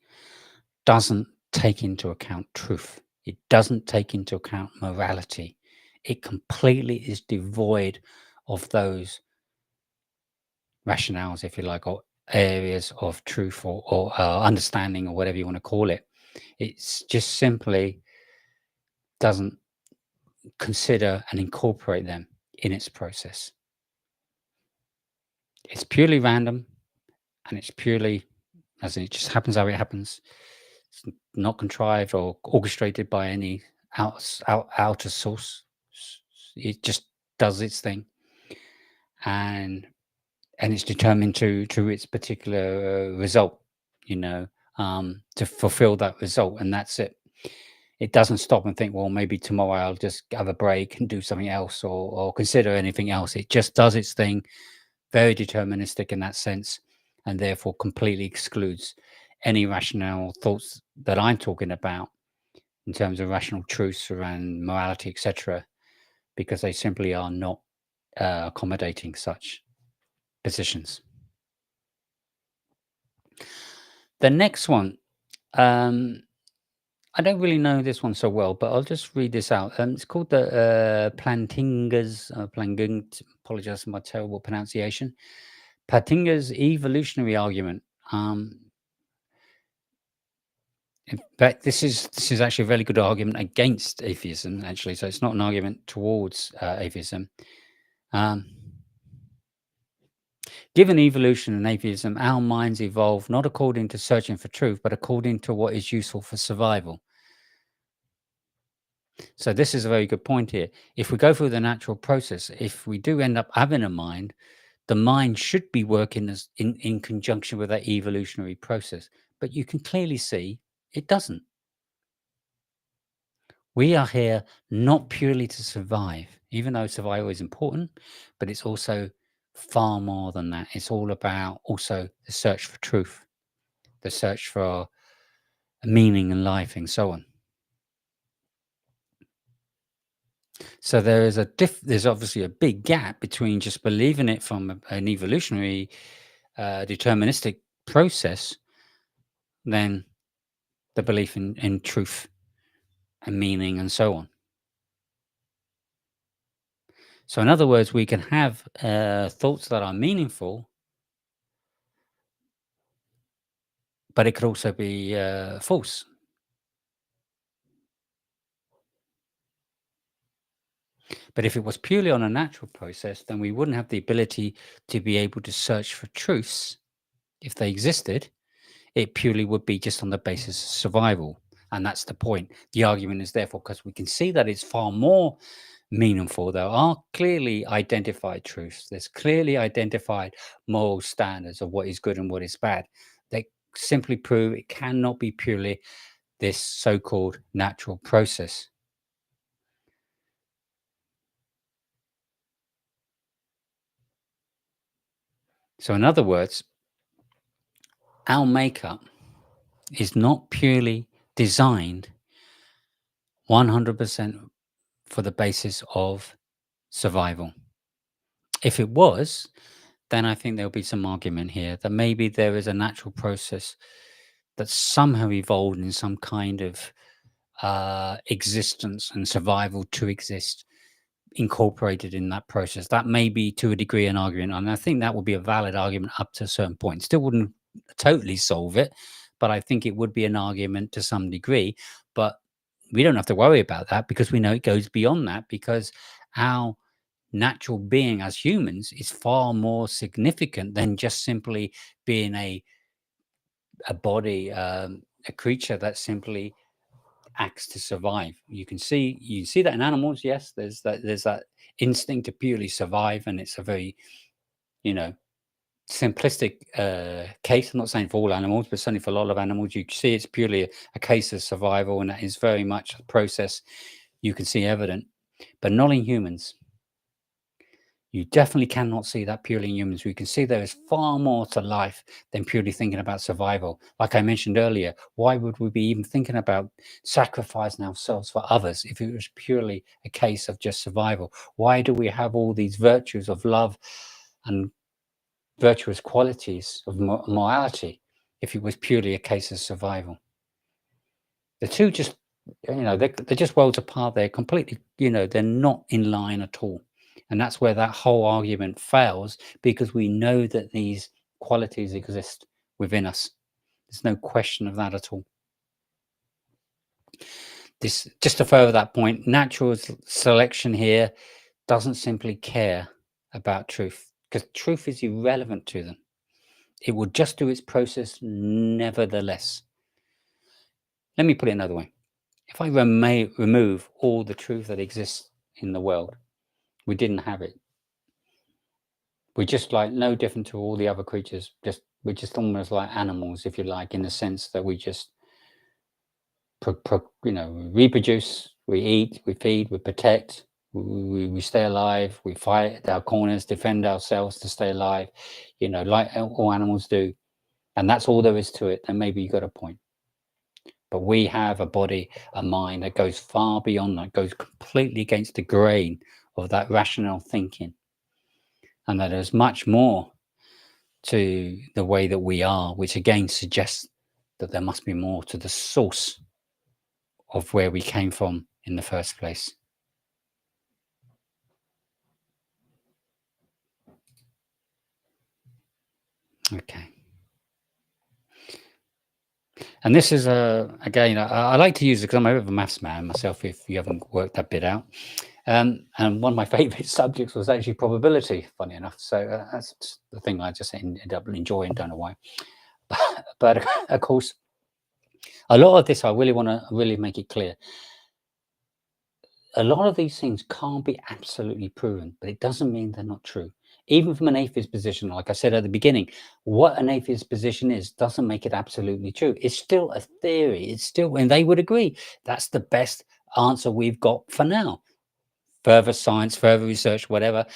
doesn't take into account truth. It doesn't take into account morality. It completely is devoid of those rationales, if you like, or areas of truth or understanding, or whatever you want to call it. It's just simply doesn't consider and incorporate them in its process. It's purely random, and it's purely, as in, it just happens how it happens. It's not contrived or orchestrated by any outer source. It just does its thing, and it's determined to its particular result. to fulfill that result, and that's it. It doesn't stop and think, well, maybe tomorrow I'll just have a break and do something else, or consider anything else. It just does its thing, very deterministic in that sense, and therefore completely excludes any rational thoughts that I'm talking about in terms of rational truths around morality, etc., because they simply are not accommodating such positions. The next one, I don't really know this one so well, but I'll just read this out. It's called the Plantinga's, apologize for my terrible pronunciation, Plantinga's Evolutionary Argument. In fact, this is actually a very good argument against atheism, actually. So it's not an argument towards atheism. Given evolution and atheism, our minds evolve not according to searching for truth, but according to what is useful for survival. So this is a very good point here. If we go through the natural process, if we do end up having a mind, the mind should be working as in conjunction with that evolutionary process. But you can clearly see it doesn't. We are here not purely to survive, even though survival is important, but it's also far more than that. It's all about also the search for truth, the search for meaning in life, and so on. So there is there's obviously a big gap between just believing it from an evolutionary, deterministic process, than the belief in truth and meaning and so on. So in other words, we can have thoughts that are meaningful, but it could also be false. But if it was purely on a natural process, then we wouldn't have the ability to be able to search for truths. If they existed, it purely would be just on the basis of survival. And that's the point. The argument is therefore because we can see that it's far more meaningful. There are clearly identified truths. There's clearly identified moral standards of what is good and what is bad. They simply prove it cannot be purely this so-called natural process. So in other words, our makeup is not purely designed 100% for the basis of survival. If it was, then I think there'll be some argument here that maybe there is a natural process that somehow evolved in some kind of existence and survival to exist, incorporated in that process. That may be to a degree an argument, and I think that would be a valid argument up to a certain point. Still wouldn't totally solve it, but I think it would be an argument to some degree. But we don't have to worry about that because we know it goes beyond that, because our natural being as humans is far more significant than just simply being a body, a creature that simply acts to survive. You see that in animals. Yes, there's that instinct to purely survive, and it's a very simplistic case. I'm not saying for all animals, but certainly for a lot of animals, you see it's purely a case of survival, and that is very much a process you can see evident, but not in humans. You definitely cannot see that purely in humans. We can see there is far more to life than purely thinking about survival. Like I mentioned earlier, why would we be even thinking about sacrificing ourselves for others if it was purely a case of just survival? Why do we have all these virtues of love and virtuous qualities of morality if it was purely a case of survival? The two just, they're just worlds apart. They're completely, they're not in line at all. And that's where that whole argument fails, because we know that these qualities exist within us. There's no question of that at all. This, just to further that point, natural selection here doesn't simply care about truth, because truth is irrelevant to them. It will just do its process nevertheless. Let me put it another way. If I remove all the truth that exists in the world, we didn't have it. We're just like no different to all the other creatures, just We're just almost like animals, if you like, in the sense that we just, we reproduce, we eat, we feed, we protect, we stay alive, we fight our corners, defend ourselves to stay alive, like all animals do. And that's all there is to it. And maybe you got a point. But we have a body, a mind that goes far beyond that, goes completely against the grain of that rational thinking. And that there's much more to the way that we are, which again suggests that there must be more to the source of where we came from in the first place. Okay. And this is again, I like to use it because I'm a bit of a maths man myself, if you haven't worked that bit out. And one of my favorite subjects was actually probability, funny enough. So that's the thing I just ended up enjoying, don't know why. But of course, a lot of this, I really want to really make it clear. A lot of these things can't be absolutely proven, but it doesn't mean they're not true. Even from an atheist position, like I said at the beginning, what an atheist position is doesn't make it absolutely true. It's still a theory. It's still, and they would agree, that's the best answer we've got for now. Further science, further research, whatever,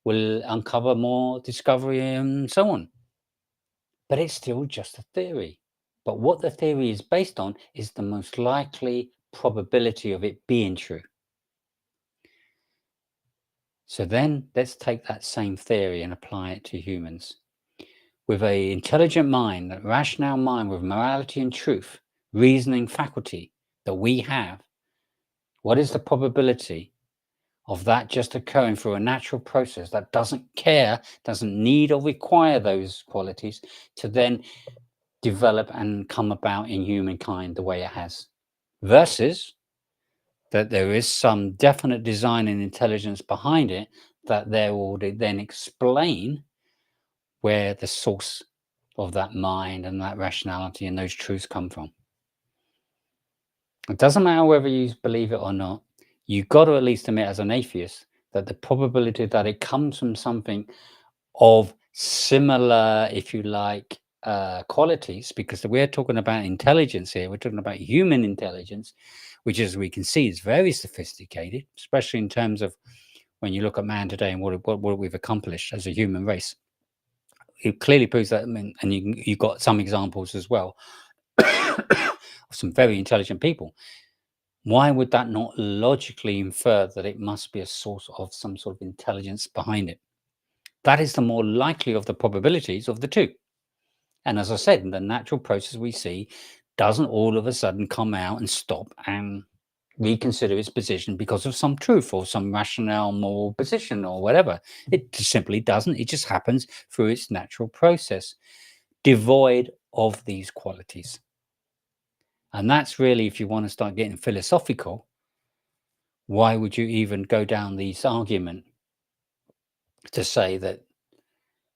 will uncover more discovery and so on. But it's still just a theory. But what the theory is based on is the most likely probability of it being true. So then let's take that same theory and apply it to humans. With an intelligent mind, a rational mind with morality and truth, reasoning faculty that we have, what is the probability of that just occurring through a natural process that doesn't care, doesn't need or require those qualities to then develop and come about in humankind the way it has? Versus that there is some definite design and intelligence behind it that they will then explain where the source of that mind and that rationality and those truths come from. It doesn't matter whether you believe it or not. You've got to at least admit as an atheist that the probability that it comes from something of similar, if you like, qualities, because we're talking about intelligence here, we're talking about human intelligence, which, as we can see, is very sophisticated, especially in terms of when you look at man today and what we've accomplished as a human race. It clearly proves that, and you've got some examples as well of some very intelligent people. Why would that not logically infer that it must be a source of some sort of intelligence behind it? That is the more likely of the probabilities of the two. And as I said, the natural process we see doesn't all of a sudden come out and stop and reconsider its position because of some truth or some rationale, moral position or whatever. It just simply doesn't. It just happens through its natural process, devoid of these qualities. And that's really, if you want to start getting philosophical, why would you even go down this argument to say that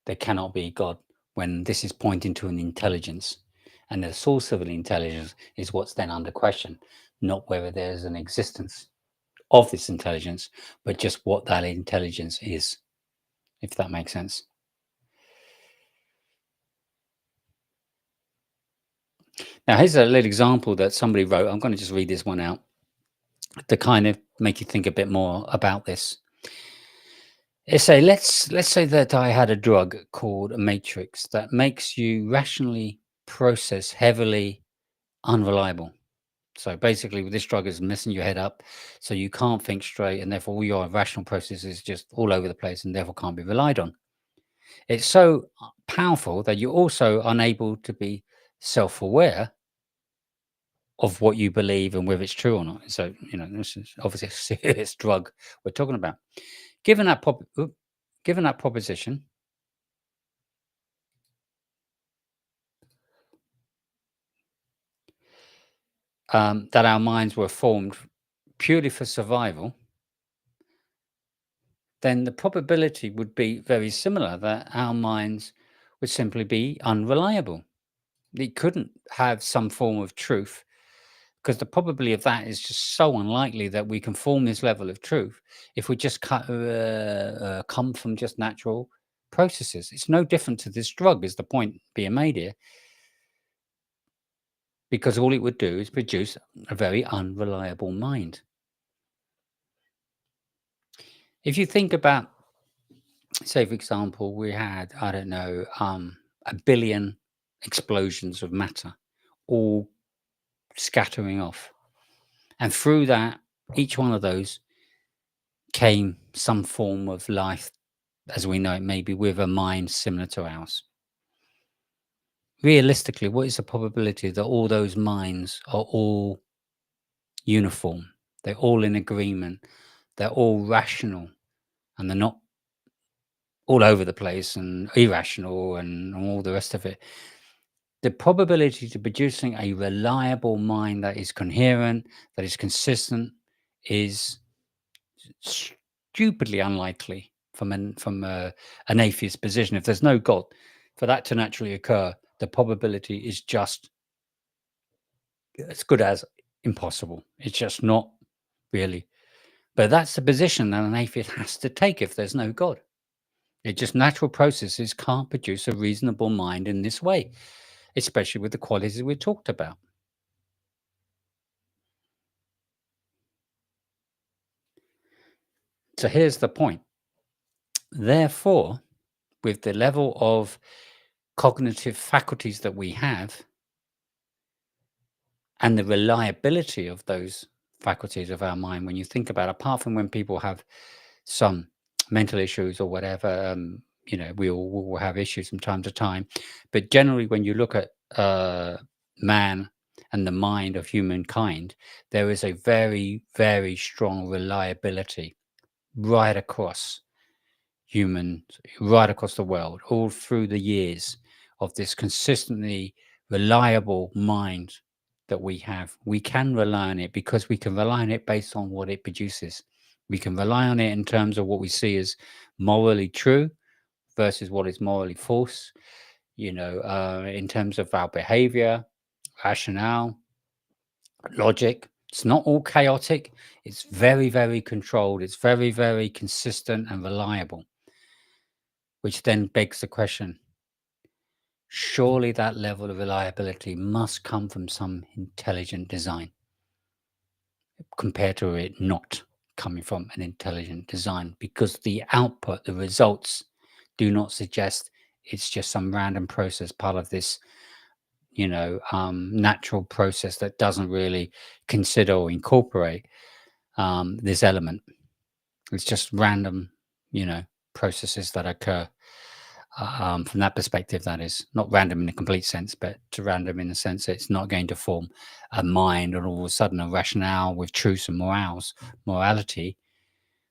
there cannot be God when this is pointing to an intelligence? And the source of an intelligence is what's then under question, not whether there's an existence of this intelligence, but just what that intelligence is, if that makes sense. Now, here's a little example that somebody wrote. I'm going to just read this one out to kind of make you think a bit more about this. Let's say that I had a drug called a matrix that makes you rationally process heavily unreliable. So basically, this drug is messing your head up, so you can't think straight, and therefore all your rational process is just all over the place, and therefore can't be relied on. It's so powerful that you're also unable to be self-aware of what you believe and whether it's true or not. So this is obviously a serious drug we're talking about. Given that proposition, that our minds were formed purely for survival, then the probability would be very similar that our minds would simply be unreliable. It couldn't have some form of truth because the probability of that is just so unlikely that we can form this level of truth if we just come from just natural processes. It's no different to this drug, is the point being made here, because all it would do is produce a very unreliable mind. If you think about, say, for example, we had, I don't know, 1 billion explosions of matter, all scattering off. And through that, each one of those came some form of life, as we know it, maybe with a mind similar to ours. Realistically, what is the probability that all those minds are all uniform? They're all in agreement. They're all rational, and they're not all over the place and irrational and all the rest of it. The probability to producing a reliable mind that is coherent, that is consistent, is stupidly unlikely from an atheist position. If there's no God, for that to naturally occur, the probability is just as good as impossible. It's just not really. But that's the position that an atheist has to take if there's no God. It just, natural processes can't produce a reasonable mind in this way, especially with the qualities we talked about. So here's the point. Therefore, with the level of cognitive faculties that we have and the reliability of those faculties of our mind, when you think about, apart from when people have some mental issues or whatever, we all will have issues from time to time. But generally, when you look at man and the mind of humankind, there is a very, very strong reliability right across humans, right across the world, all through the years, of this consistently reliable mind that we have. We can rely on it because we can rely on it based on what it produces. We can rely on it in terms of what we see as morally true versus what is morally false, in terms of our behavior, rationale, logic. It's not all chaotic. It's very, very controlled. It's very, very consistent and reliable, which then begs the question, surely that level of reliability must come from some intelligent design, compared to it not coming from an intelligent design, because the output, the results, do not suggest it's just some random process, part of this, natural process that doesn't really consider or incorporate this element. It's just random, processes that occur. From that perspective, that is not random in a complete sense, but random in the sense that it's not going to form a mind and all of a sudden a rationale with truths and morality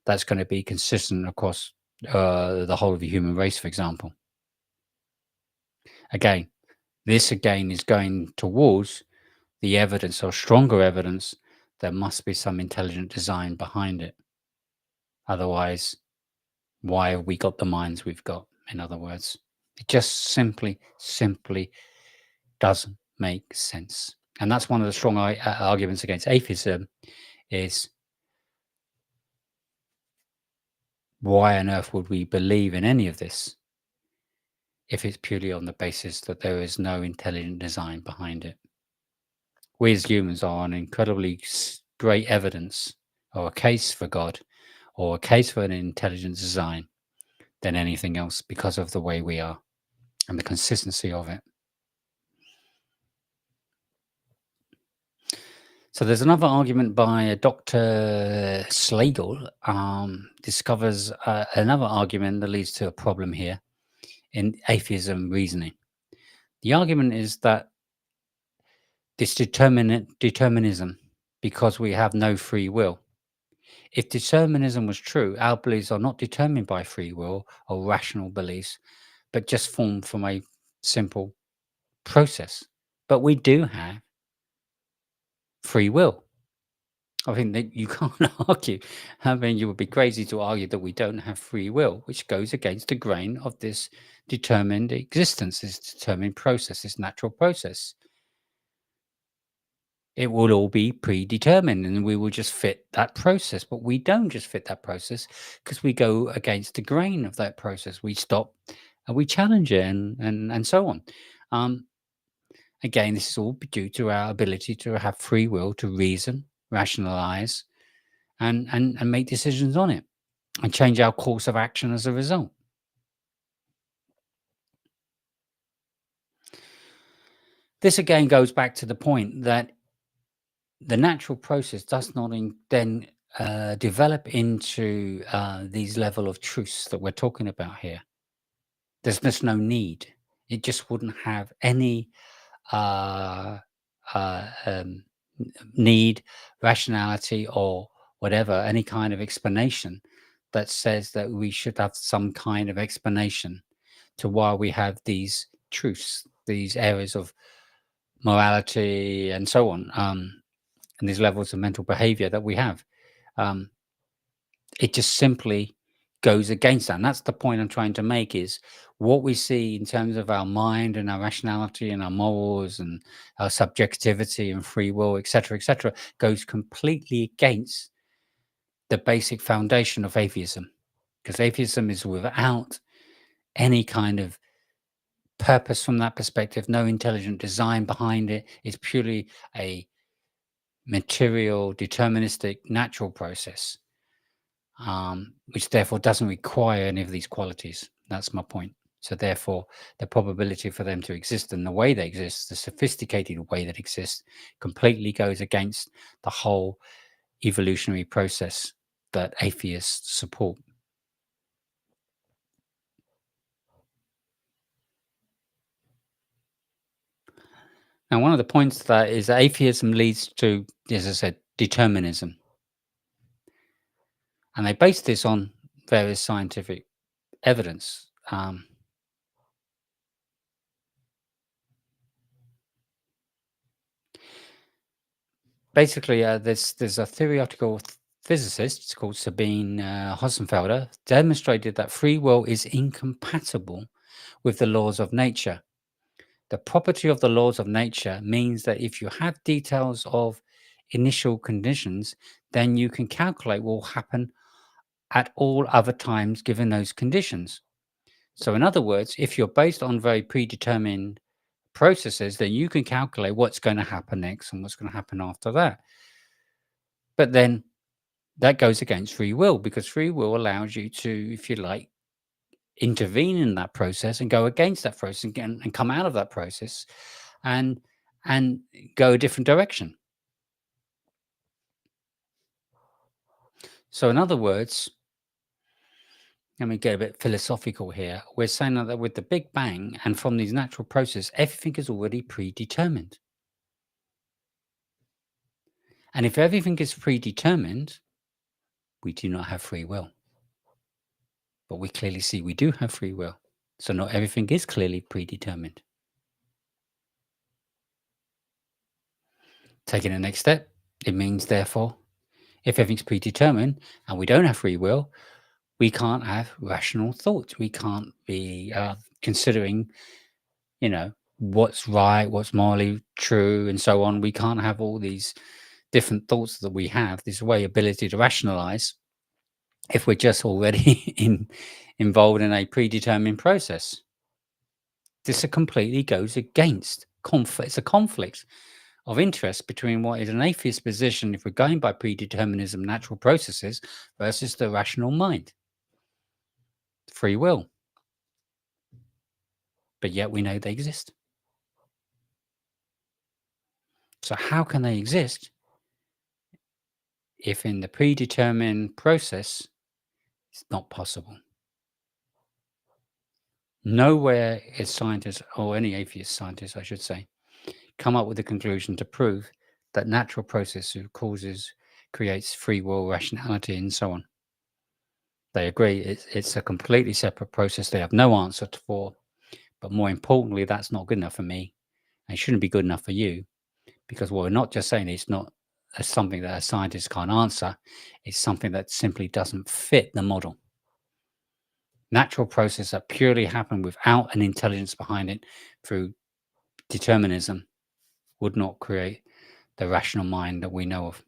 that's going to be consistent across the whole of the human race, for example. Again, this is going towards the evidence, or stronger evidence, there must be some intelligent design behind it. Otherwise, why have we got the minds we've got? In other words, it just simply doesn't make sense. And that's one of the strong arguments against atheism, is why on earth would we believe in any of this if it's purely on the basis that there is no intelligent design behind it? We as humans are an incredibly great evidence, or a case for God, or a case for an intelligent design, than anything else, because of the way we are and the consistency of it. So there's another argument by Dr. Slagle, discovers another argument that leads to a problem here in atheism reasoning. The argument is that this determinism, because we have no free will. If determinism was true, our beliefs are not determined by free will or rational beliefs, but just formed from a simple process. But we do have free will. I think that you can't argue. I mean, you would be crazy to argue that we don't have free will, which goes against the grain of this determined existence, this determined process, this natural process. it will all be predetermined and we will just fit that process. But we don't just fit that process because we go against the grain of that process. We stop and we challenge it and so on. Um, Again, this is all due to our ability to have free will, to reason, rationalize, and make decisions on it and change our course of action as a result. This again goes back to the point that the natural process does not then develop into these level of truths that we're talking about here. There's just no need. It just wouldn't have any uh, n- need, rationality, or whatever, any kind of explanation that says that we should have some kind of explanation to why we have these truths, these areas of morality, and so on, and these levels of mental behavior that we have. Um, it just simply goes against that. And that's the point I'm trying to make is what we see in terms of our mind and our rationality and our morals and our subjectivity and free will, etc., goes completely against the basic foundation of atheism. Because atheism is without any kind of purpose from that perspective, no intelligent design behind it. It's purely a material, deterministic, natural process, which therefore doesn't require any of these qualities. That's my point. So therefore, the probability for them to exist and the way they exist, the sophisticated way that exists, completely goes against the whole evolutionary process that atheists support. Now, one of the points to that is that atheism leads to, as I said, determinism. And they base this on various scientific evidence. Basically, there's a theoretical physicist called Sabine Hossenfelder demonstrated that free will is incompatible with the laws of nature. The property of the laws of nature means that if you have details of initial conditions, then you can calculate what will happen at all other times given those conditions. So, in other words, if you're based on very predetermined processes, then you can calculate what's going to happen next and what's going to happen after that. But then that goes against free will because free will allows you to, if you like, intervene in that process and go against that process and come out of that process and and go a different direction. So in other words, let me get a bit philosophical here. We're saying that with the Big Bang and from these natural processes, everything is already predetermined. And if everything is predetermined, we do not have free will. But we clearly see we do have free will. So not everything is clearly predetermined. Taking the next step, it means, therefore, if everything's predetermined and we don't have free will, we can't have rational thoughts. We can't be considering, what's right, what's morally true, and so on. We can't have all these different thoughts that we have, this ability to rationalize, if we're just already involved in a predetermined process. This completely goes against conflict. It's a conflict of interest between what is an atheist position, if we're going by predeterminism, natural processes, versus the rational mind, free will. But yet we know they exist. So how can they exist if in the predetermined process it's not possible? Nowhere is scientists, or any atheist scientist, I should say, come up with a conclusion to prove that natural process creates free will, rationality, and so on. They agree it's a completely separate process they have no answer for. But more importantly, that's not good enough for me and shouldn't be good enough for you, because we're not just saying it's not something that a scientist can't answer. It's something that simply doesn't fit the model. Natural processes that purely happen without an intelligence behind it through determinism would not create the rational mind that we know of,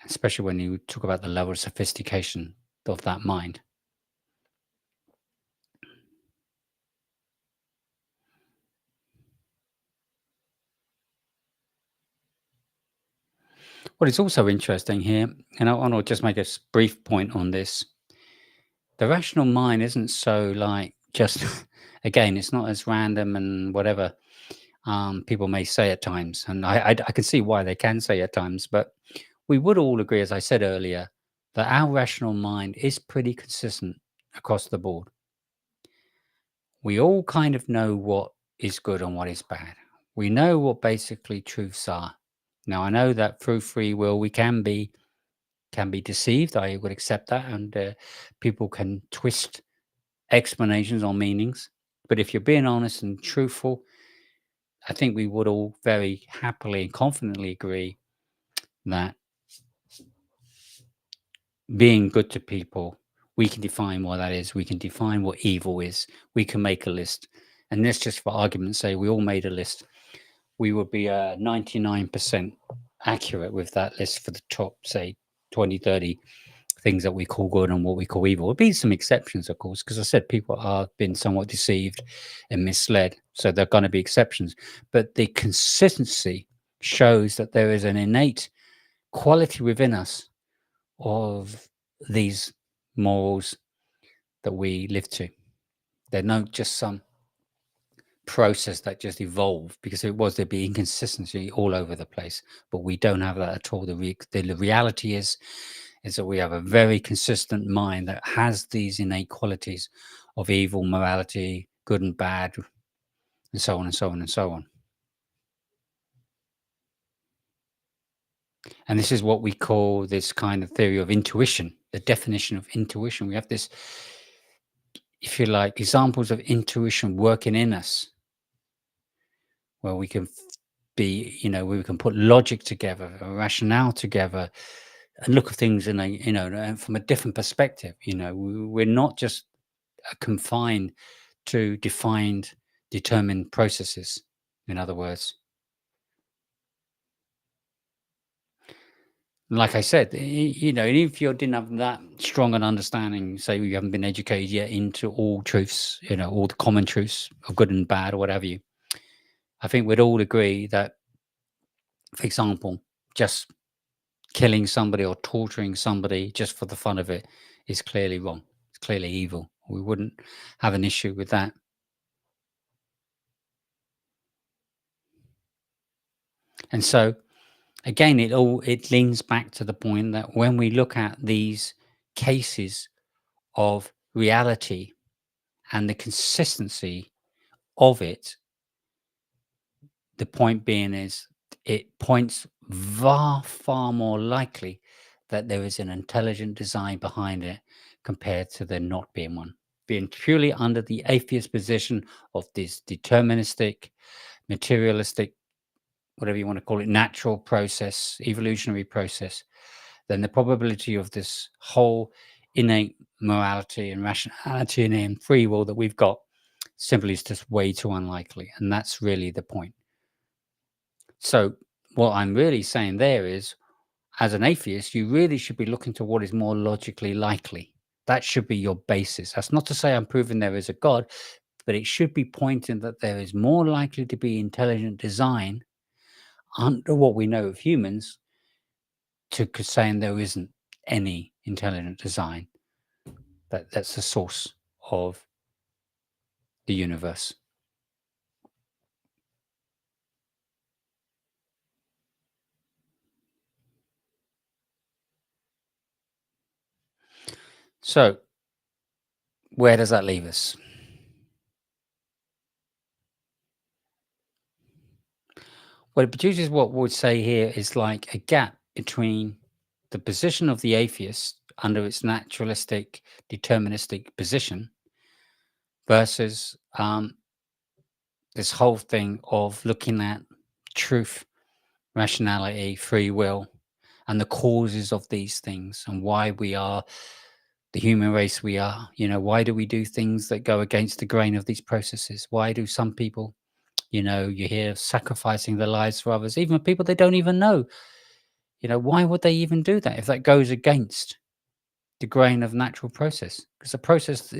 especially when you talk about the level of sophistication of that mind. What is also interesting here, and I want to just make a brief point on this, the rational mind isn't so like just, again, it's not as random and whatever people may say at times. And I can see why they can say at times, but we would all agree, as I said earlier, that our rational mind is pretty consistent across the board. We all kind of know what is good and what is bad. We know what basically truths are. Now, I know that through free will we can be deceived. I would accept that, and people can twist explanations or meanings. But if you're being honest and truthful, I think we would all very happily and confidently agree that being good to people, we can define what that is. We can define what evil is. We can make a list. And this, just for argument's sake, we all made a list. We would be 99% accurate with that list for the top, say, 20, 30 things that we call good and what we call evil. There'll be some exceptions, of course, because I said people are been somewhat deceived and misled. So there are going to be exceptions. But the consistency shows that there is an innate quality within us of these morals that we live to. They're not just some process that just evolved, because there'd be inconsistency all over the place, but we don't have that at all. The reality is that we have a very consistent mind that has these innate qualities of evil, morality, good and bad, and so on and so on and so on. And this is what we call this kind of theory of intuition, the definition of intuition. We have this, if you like, examples of intuition working in us, where we can be, where we can put logic together, a rationale together, and look at things in a, from a different perspective. We're not just confined to defined, determined processes, in other words. Like I said, if you didn't have that strong an understanding, say you haven't been educated yet into all truths, all the common truths of good and bad or what have you, I think we'd all agree that, for example, just killing somebody or torturing somebody just for the fun of it is clearly wrong. It's clearly evil. We wouldn't have an issue with that. And so, again, it leans back to the point that when we look at these cases of reality and the consistency of it, the point being is it points far more likely that there is an intelligent design behind it compared to there not being one. Being purely under the atheist position of this deterministic, materialistic, whatever you want to call it, natural process, evolutionary process, then the probability of this whole innate morality and rationality and free will that we've got simply is just way too unlikely. And that's really the point. So what I'm really saying there is, as an atheist, you really should be looking to what is more logically likely. That should be your basis. That's not to say I'm proving there is a God, but it should be pointing that there is more likely to be intelligent design under what we know of humans to saying there isn't any intelligent design. That's the source of the universe. So, where does that leave us? Well, it produces what we would say here is like a gap between the position of the atheist under its naturalistic, deterministic position versus this whole thing of looking at truth, rationality, free will, and the causes of these things and why we are the human race we are. Why do we do things that go against the grain of these processes? Why do some people You hear sacrificing their lives for others, even people they don't even know. Why would they even do that if that goes against the grain of natural process? Because the process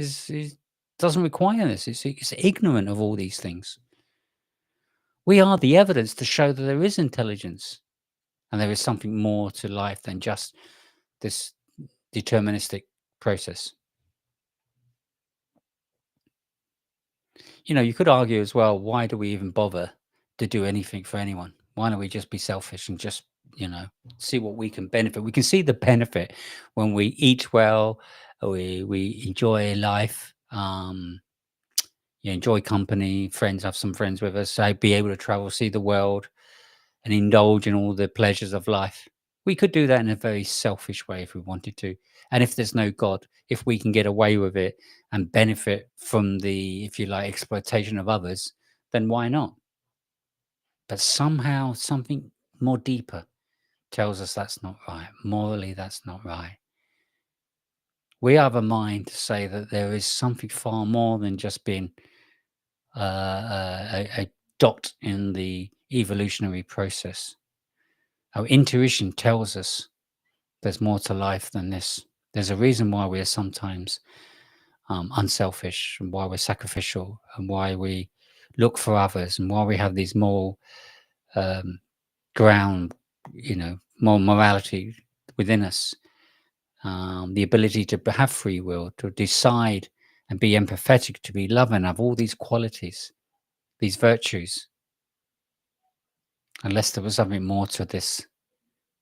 doesn't require this. It's ignorant of all these things. We are the evidence to show that there is intelligence and there is something more to life than just this deterministic process. You could argue as well, why do we even bother to do anything for anyone? Why don't we just be selfish and just, see what we can benefit? We can see the benefit when we eat well, we enjoy life, enjoy company, friends, have some friends with us, be able to travel, see the world, and indulge in all the pleasures of life. We could do that in a very selfish way if we wanted to. And if there's no God, if we can get away with it and benefit from the, if you like, exploitation of others, then why not? But somehow something more deeper tells us that's not right. Morally, that's not right. We have a mind to say that there is something far more than just being a dot in the evolutionary process. Our intuition tells us there's more to life than this. There's a reason why we are sometimes unselfish, and why we're sacrificial, and why we look for others, and why we have these moral ground, moral morality within us. The ability to have free will, to decide and be empathetic, to be loving, have all these qualities, these virtues. Unless there was something more to this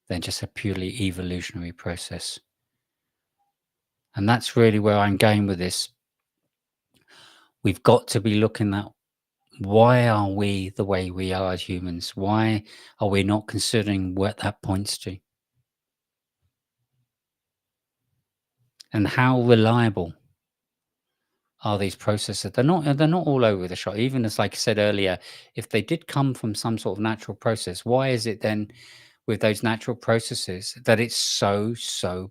than just a purely evolutionary process. And that's really where I'm going with this. We've got to be looking at, why are we the way we are as humans? Why are we not considering what that points to? And how reliable are these processes? They're not all over the shop. Even as, like I said earlier, if they did come from some sort of natural process, why is it then with those natural processes that it's so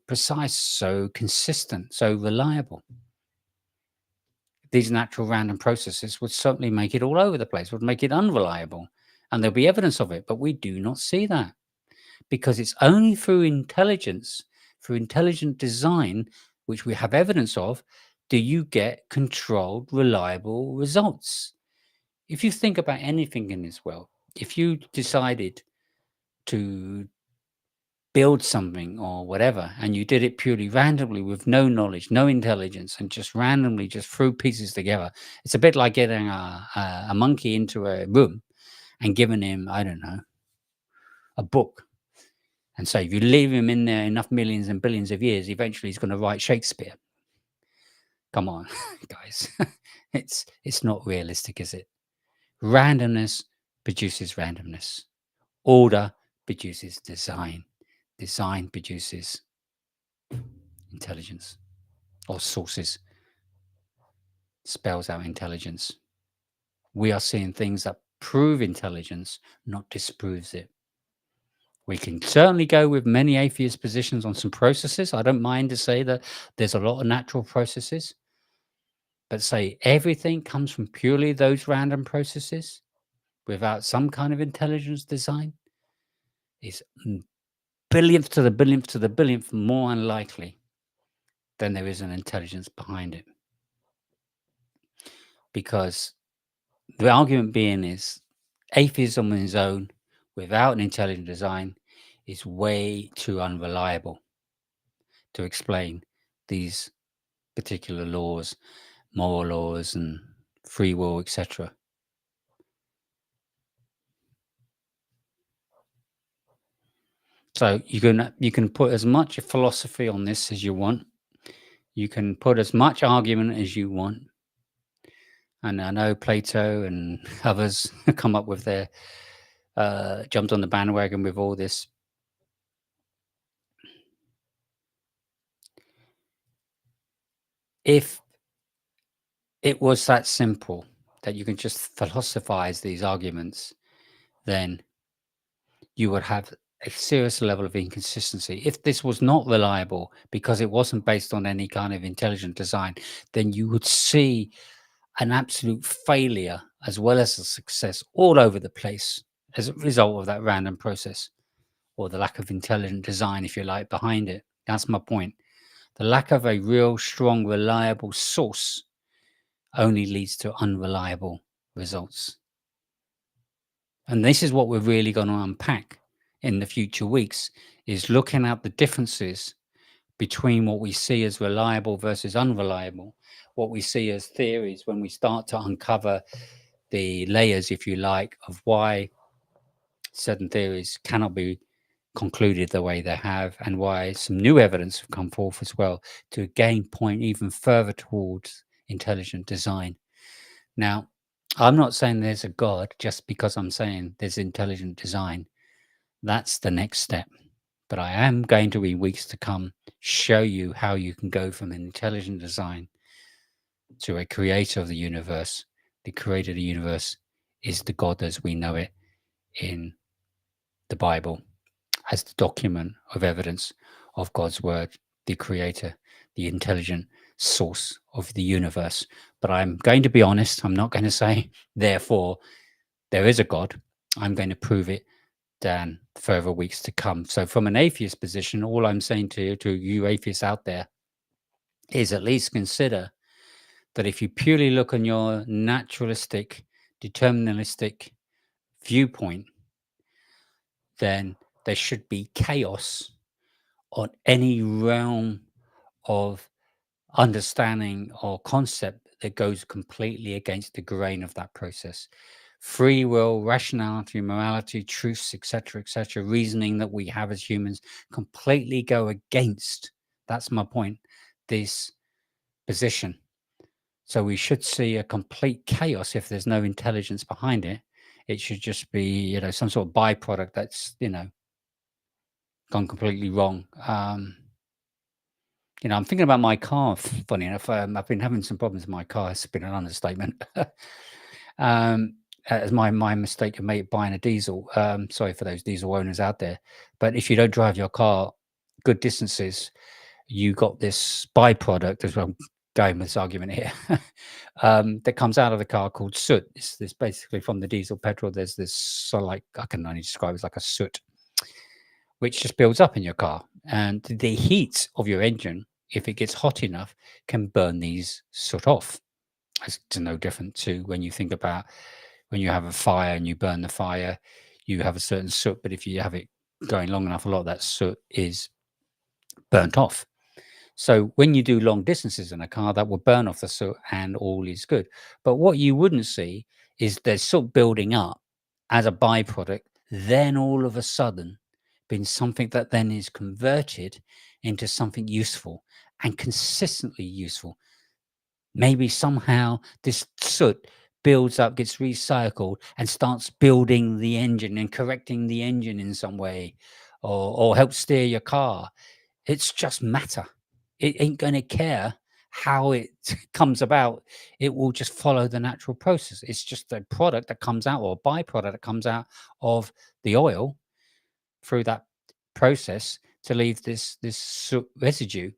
precise, so consistent, so reliable? These natural random processes would certainly make it all over the place, would make it unreliable. And there'll be evidence of it, but we do not see that. Because it's only through intelligence, through intelligent design, which we have evidence of, do you get controlled, reliable results. If you think about anything in this world, if you decided to build something or whatever, and you did it purely randomly with no knowledge, no intelligence, and just randomly just threw pieces together, it's a bit like getting a monkey into a room and giving him, I don't know, a book. And so if you leave him in there enough millions and billions of years, eventually he's going to write Shakespeare. Come on, guys. It's not realistic, is it? Randomness produces randomness. Order produces design. Design produces intelligence. Or sources. Spells out intelligence. We are seeing things that prove intelligence, not disproves it. We can certainly go with many atheist positions on some processes. I don't mind to say that there's a lot of natural processes. But say everything comes from purely those random processes without some kind of intelligence design is billionth to the billionth to the billionth more unlikely than there is an intelligence behind it. Because the argument being is atheism on its own without an intelligent design is way too unreliable to explain these particular laws, moral laws and free will, etc. So you can put as much philosophy on this as you want. You can put as much argument as you want. And I know Plato and others come up with their jumped on the bandwagon with all this. If it was that simple that you can just philosophize these arguments, then you would have a serious level of inconsistency. If this was not reliable because it wasn't based on any kind of intelligent design, then you would see an absolute failure as well as the success all over the place as a result of that random process, or the lack of intelligent design, if you like, behind it. That's my point. The lack of a real, strong, reliable source only leads to unreliable results. And this is what we're really going to unpack in the future weeks, is looking at the differences between what we see as reliable versus unreliable, what we see as theories when we start to uncover the layers, if you like, of why certain theories cannot be concluded the way they have, and why some new evidence have come forth as well to again point even further towards intelligent design. Now, I'm not saying there's a God just because I'm saying there's intelligent design. That's the next step. But I am going to, in weeks to come, show you how you can go from an intelligent design to a creator of the universe. The creator of the universe is the God as we know it in the Bible, as the document of evidence of God's word, the creator, the intelligent source of the universe. But I'm going to be honest. I'm not going to say, therefore, there is a God. I'm going to prove it than further weeks to come. So from an atheist position, all I'm saying to you atheists out there is at least consider that if you purely look on your naturalistic, deterministic viewpoint, then there should be chaos on any realm of understanding or concept that goes completely against the grain of that process. Free will, rationality, morality, truths, etc., reasoning that we have as humans completely go against, that's my point, this position. So we should see a complete chaos if there's no intelligence behind it. It should just be, some sort of byproduct that's, gone completely wrong. I'm thinking about my car. Funny enough, I've been having some problems with my car. It's been an understatement. As my mistake of buying a diesel. Sorry for those diesel owners out there. But if you don't drive your car good distances, you got this byproduct, as well. Going with this argument here, that comes out of the car called soot. It's basically from the diesel petrol. There's this sort of like, I can only describe it as like a soot, which just builds up in your car. And the heat of your engine, if it gets hot enough, can burn these soot off. It's no different to when you think about when you have a fire and you burn the fire, you have a certain soot, but if you have it going long enough, a lot of that soot is burnt off. So when you do long distances in a car, that will burn off the soot and all is good. But what you wouldn't see is there's soot building up as a byproduct, then all of a sudden being something that then is converted into something useful and consistently useful. Maybe somehow this soot builds up, gets recycled, and starts building the engine and correcting the engine in some way, or helps steer your car. It's just matter. It ain't going to care how it comes about. It will just follow the natural process. It's just a product that comes out, or a byproduct that comes out of the oil through that process to leave this soot residue,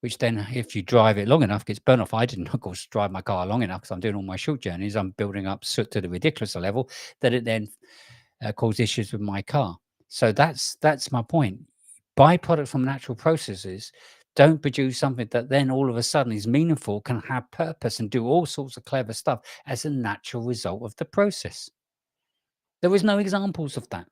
which then, if you drive it long enough, gets burnt off. I didn't, of course, drive my car long enough because I'm doing all my short journeys. I'm building up soot to the ridiculous level that it then causes issues with my car. So that's my point. Byproducts from natural processes don't produce something that then all of a sudden is meaningful, can have purpose, and do all sorts of clever stuff as a natural result of the process. There is no examples of that.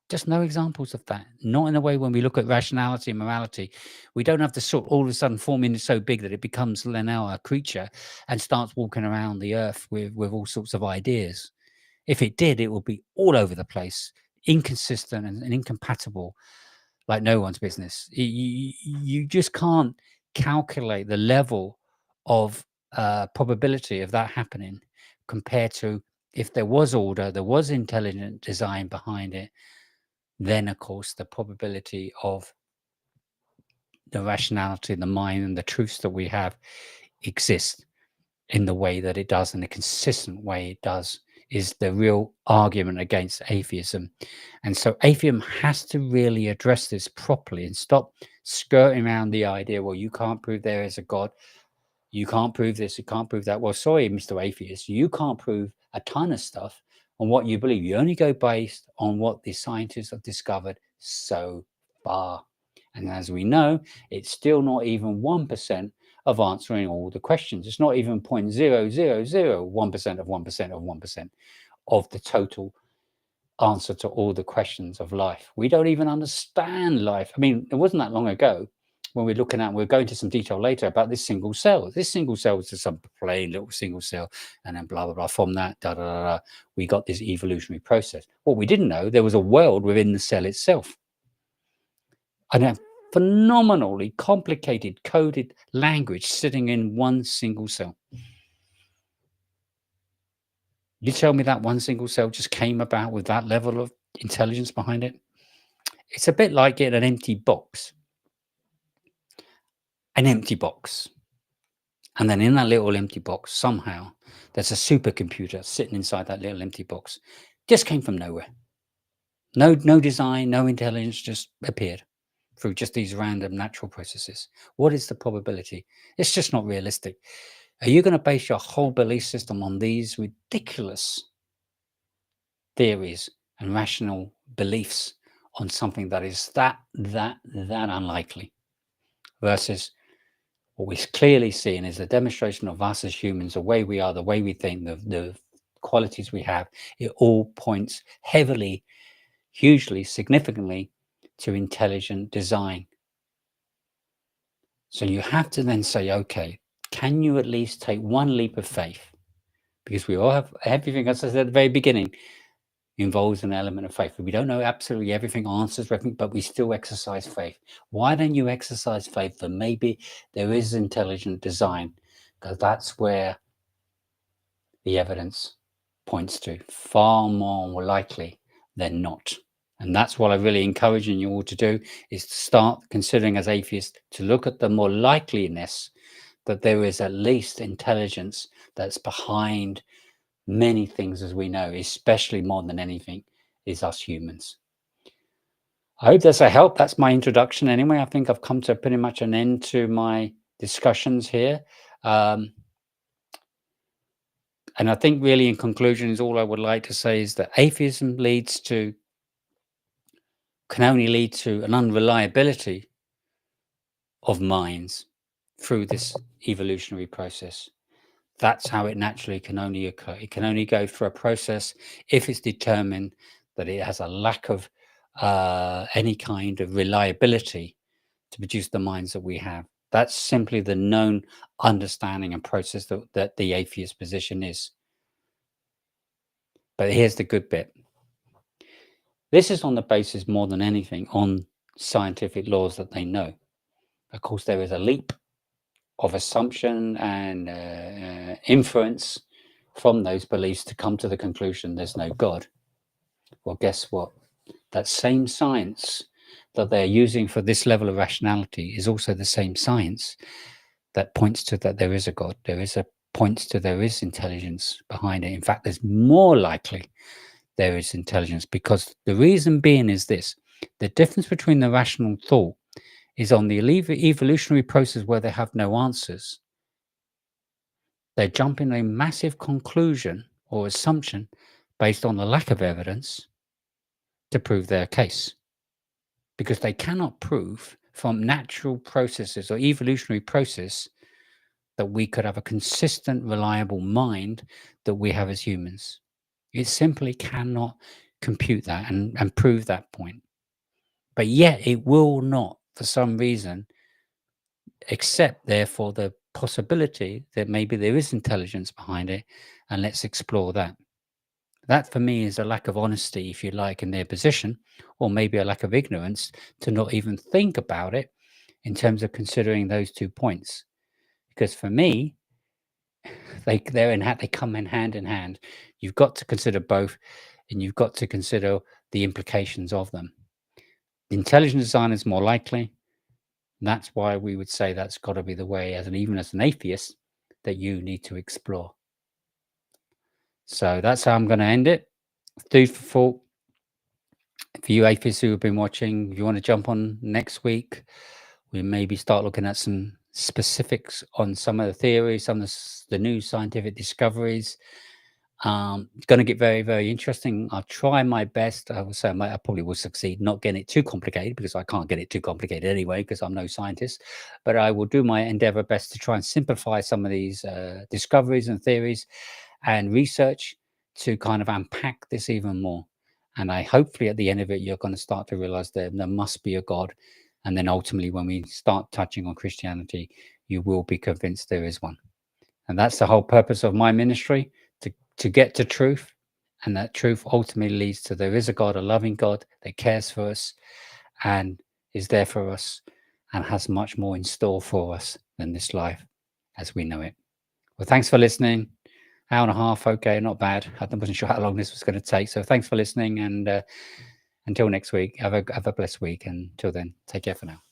Just no examples of that. Not in a way when we look at rationality and morality. We don't have the soot all of a sudden forming so big that it becomes now a creature and starts walking around the earth with all sorts of ideas. If it did, it would be all over the place, inconsistent and incompatible, like no one's business. You just can't calculate the level of probability of that happening compared to if there was order, there was intelligent design behind it, then of course the probability of the rationality, the mind, and the truths that we have exist in the way that it does, in a consistent way it does, is the real argument against atheism. And so atheism has to really address this properly and stop skirting around the idea, well, you can't prove there is a God. You can't prove this, you can't prove that. Well, sorry, Mr. Atheist, you can't prove a ton of stuff on what you believe. You only go based on what the scientists have discovered so far. And as we know, it's still not even 1% of answering all the questions. It's not even 0.0001% of 1% of 1% of the total answer to all the questions of life. We don't even understand life. I mean, it wasn't that long ago when we're looking at, we'll go into some detail later about this single cell. This single cell was just some plain little single cell, and then blah, blah, blah. From that, we got this evolutionary process. What we didn't know, there was a world within the cell itself. And a phenomenally complicated coded language sitting in one single cell. You tell me that one single cell just came about with that level of intelligence behind it? It's a bit like getting an empty box. An empty box. And then in that little empty box, somehow, there's a supercomputer sitting inside that little empty box. Just came from nowhere. No design, no intelligence, just appeared through just these random natural processes. What is the probability? It's just not realistic. Are you going to base your whole belief system on these ridiculous theories and rational beliefs on something that is that unlikely, versus what we're clearly seeing is a demonstration of us as humans, the way we are, the way we think, the qualities we have? It all points heavily, hugely, significantly to intelligent design. So you have to then say, okay, can you at least take one leap of faith? Because we all have everything, as I said at the very beginning, involves an element of faith. We don't know absolutely everything, answers everything, but we still exercise faith. Why don't you exercise faith that maybe there is intelligent design? Because that's where the evidence points to, far more likely than not. And that's what I'm really encouraging you all to do, is to start considering as atheists to look at the more likeliness that there is at least intelligence that's behind many things, as we know, especially more than anything, is us humans. I hope that's a help. That's my introduction anyway. I think I've come to pretty much an end to my discussions here. And I think really in conclusion is all I would like to say is that atheism can only lead to an unreliability of minds through this evolutionary process. That's how it naturally can only occur. It can only go through a process if it's determined that it has a lack of any kind of reliability to produce the minds that we have. That's simply the known understanding and process that the atheist position is. But here's the good bit. This is on the basis, more than anything, on scientific laws that they know. Of course, there is a leap of assumption and inference from those beliefs to come to the conclusion there's no God. Well, guess what? That same science that they're using for this level of rationality is also the same science that points to that there is a God. There is intelligence behind it. In fact, there's more likely there is intelligence, because the reason being is this: the difference between the rational thought is on the evolutionary process where they have no answers. They jump in a massive conclusion or assumption based on the lack of evidence to prove their case, because they cannot prove from natural processes or evolutionary process that we could have a consistent, reliable mind that we have as humans. It simply cannot compute that and prove that point. But yet it will not, for some reason, accept, therefore, the possibility that maybe there is intelligence behind it, and let's explore that. That, for me, is a lack of honesty, if you like, in their position, or maybe a lack of ignorance to not even think about it in terms of considering those 2 points. Because for me, they come in hand. You've got to consider both, and you've got to consider the implications of them. Intelligent design is more likely. That's why we would say that's got to be the way, even as an atheist, that you need to explore. So that's how I'm going to end it. Food for thought. For you atheists who have been watching, if you want to jump on next week, we maybe start looking at some specifics on some of the theories, some of the new scientific discoveries. It's going to get very, very interesting. I'll try my best. I will say I probably will succeed not getting it too complicated, because I can't get it too complicated anyway, because I'm no scientist. But I will do my endeavor best to try and simplify some of these discoveries and theories and research to kind of unpack this even more. And hopefully at the end of it, you're going to start to realize that there must be a God. And then ultimately, when we start touching on Christianity, you will be convinced there is one. And that's the whole purpose of my ministry, to get to truth. And that truth ultimately leads to there is a God, a loving God that cares for us and is there for us and has much more in store for us than this life as we know it. Well, thanks for listening. Hour and a half, okay, not bad. I wasn't sure how long this was going to take. So thanks for listening, and until next week, have a blessed week. And until then, take care for now.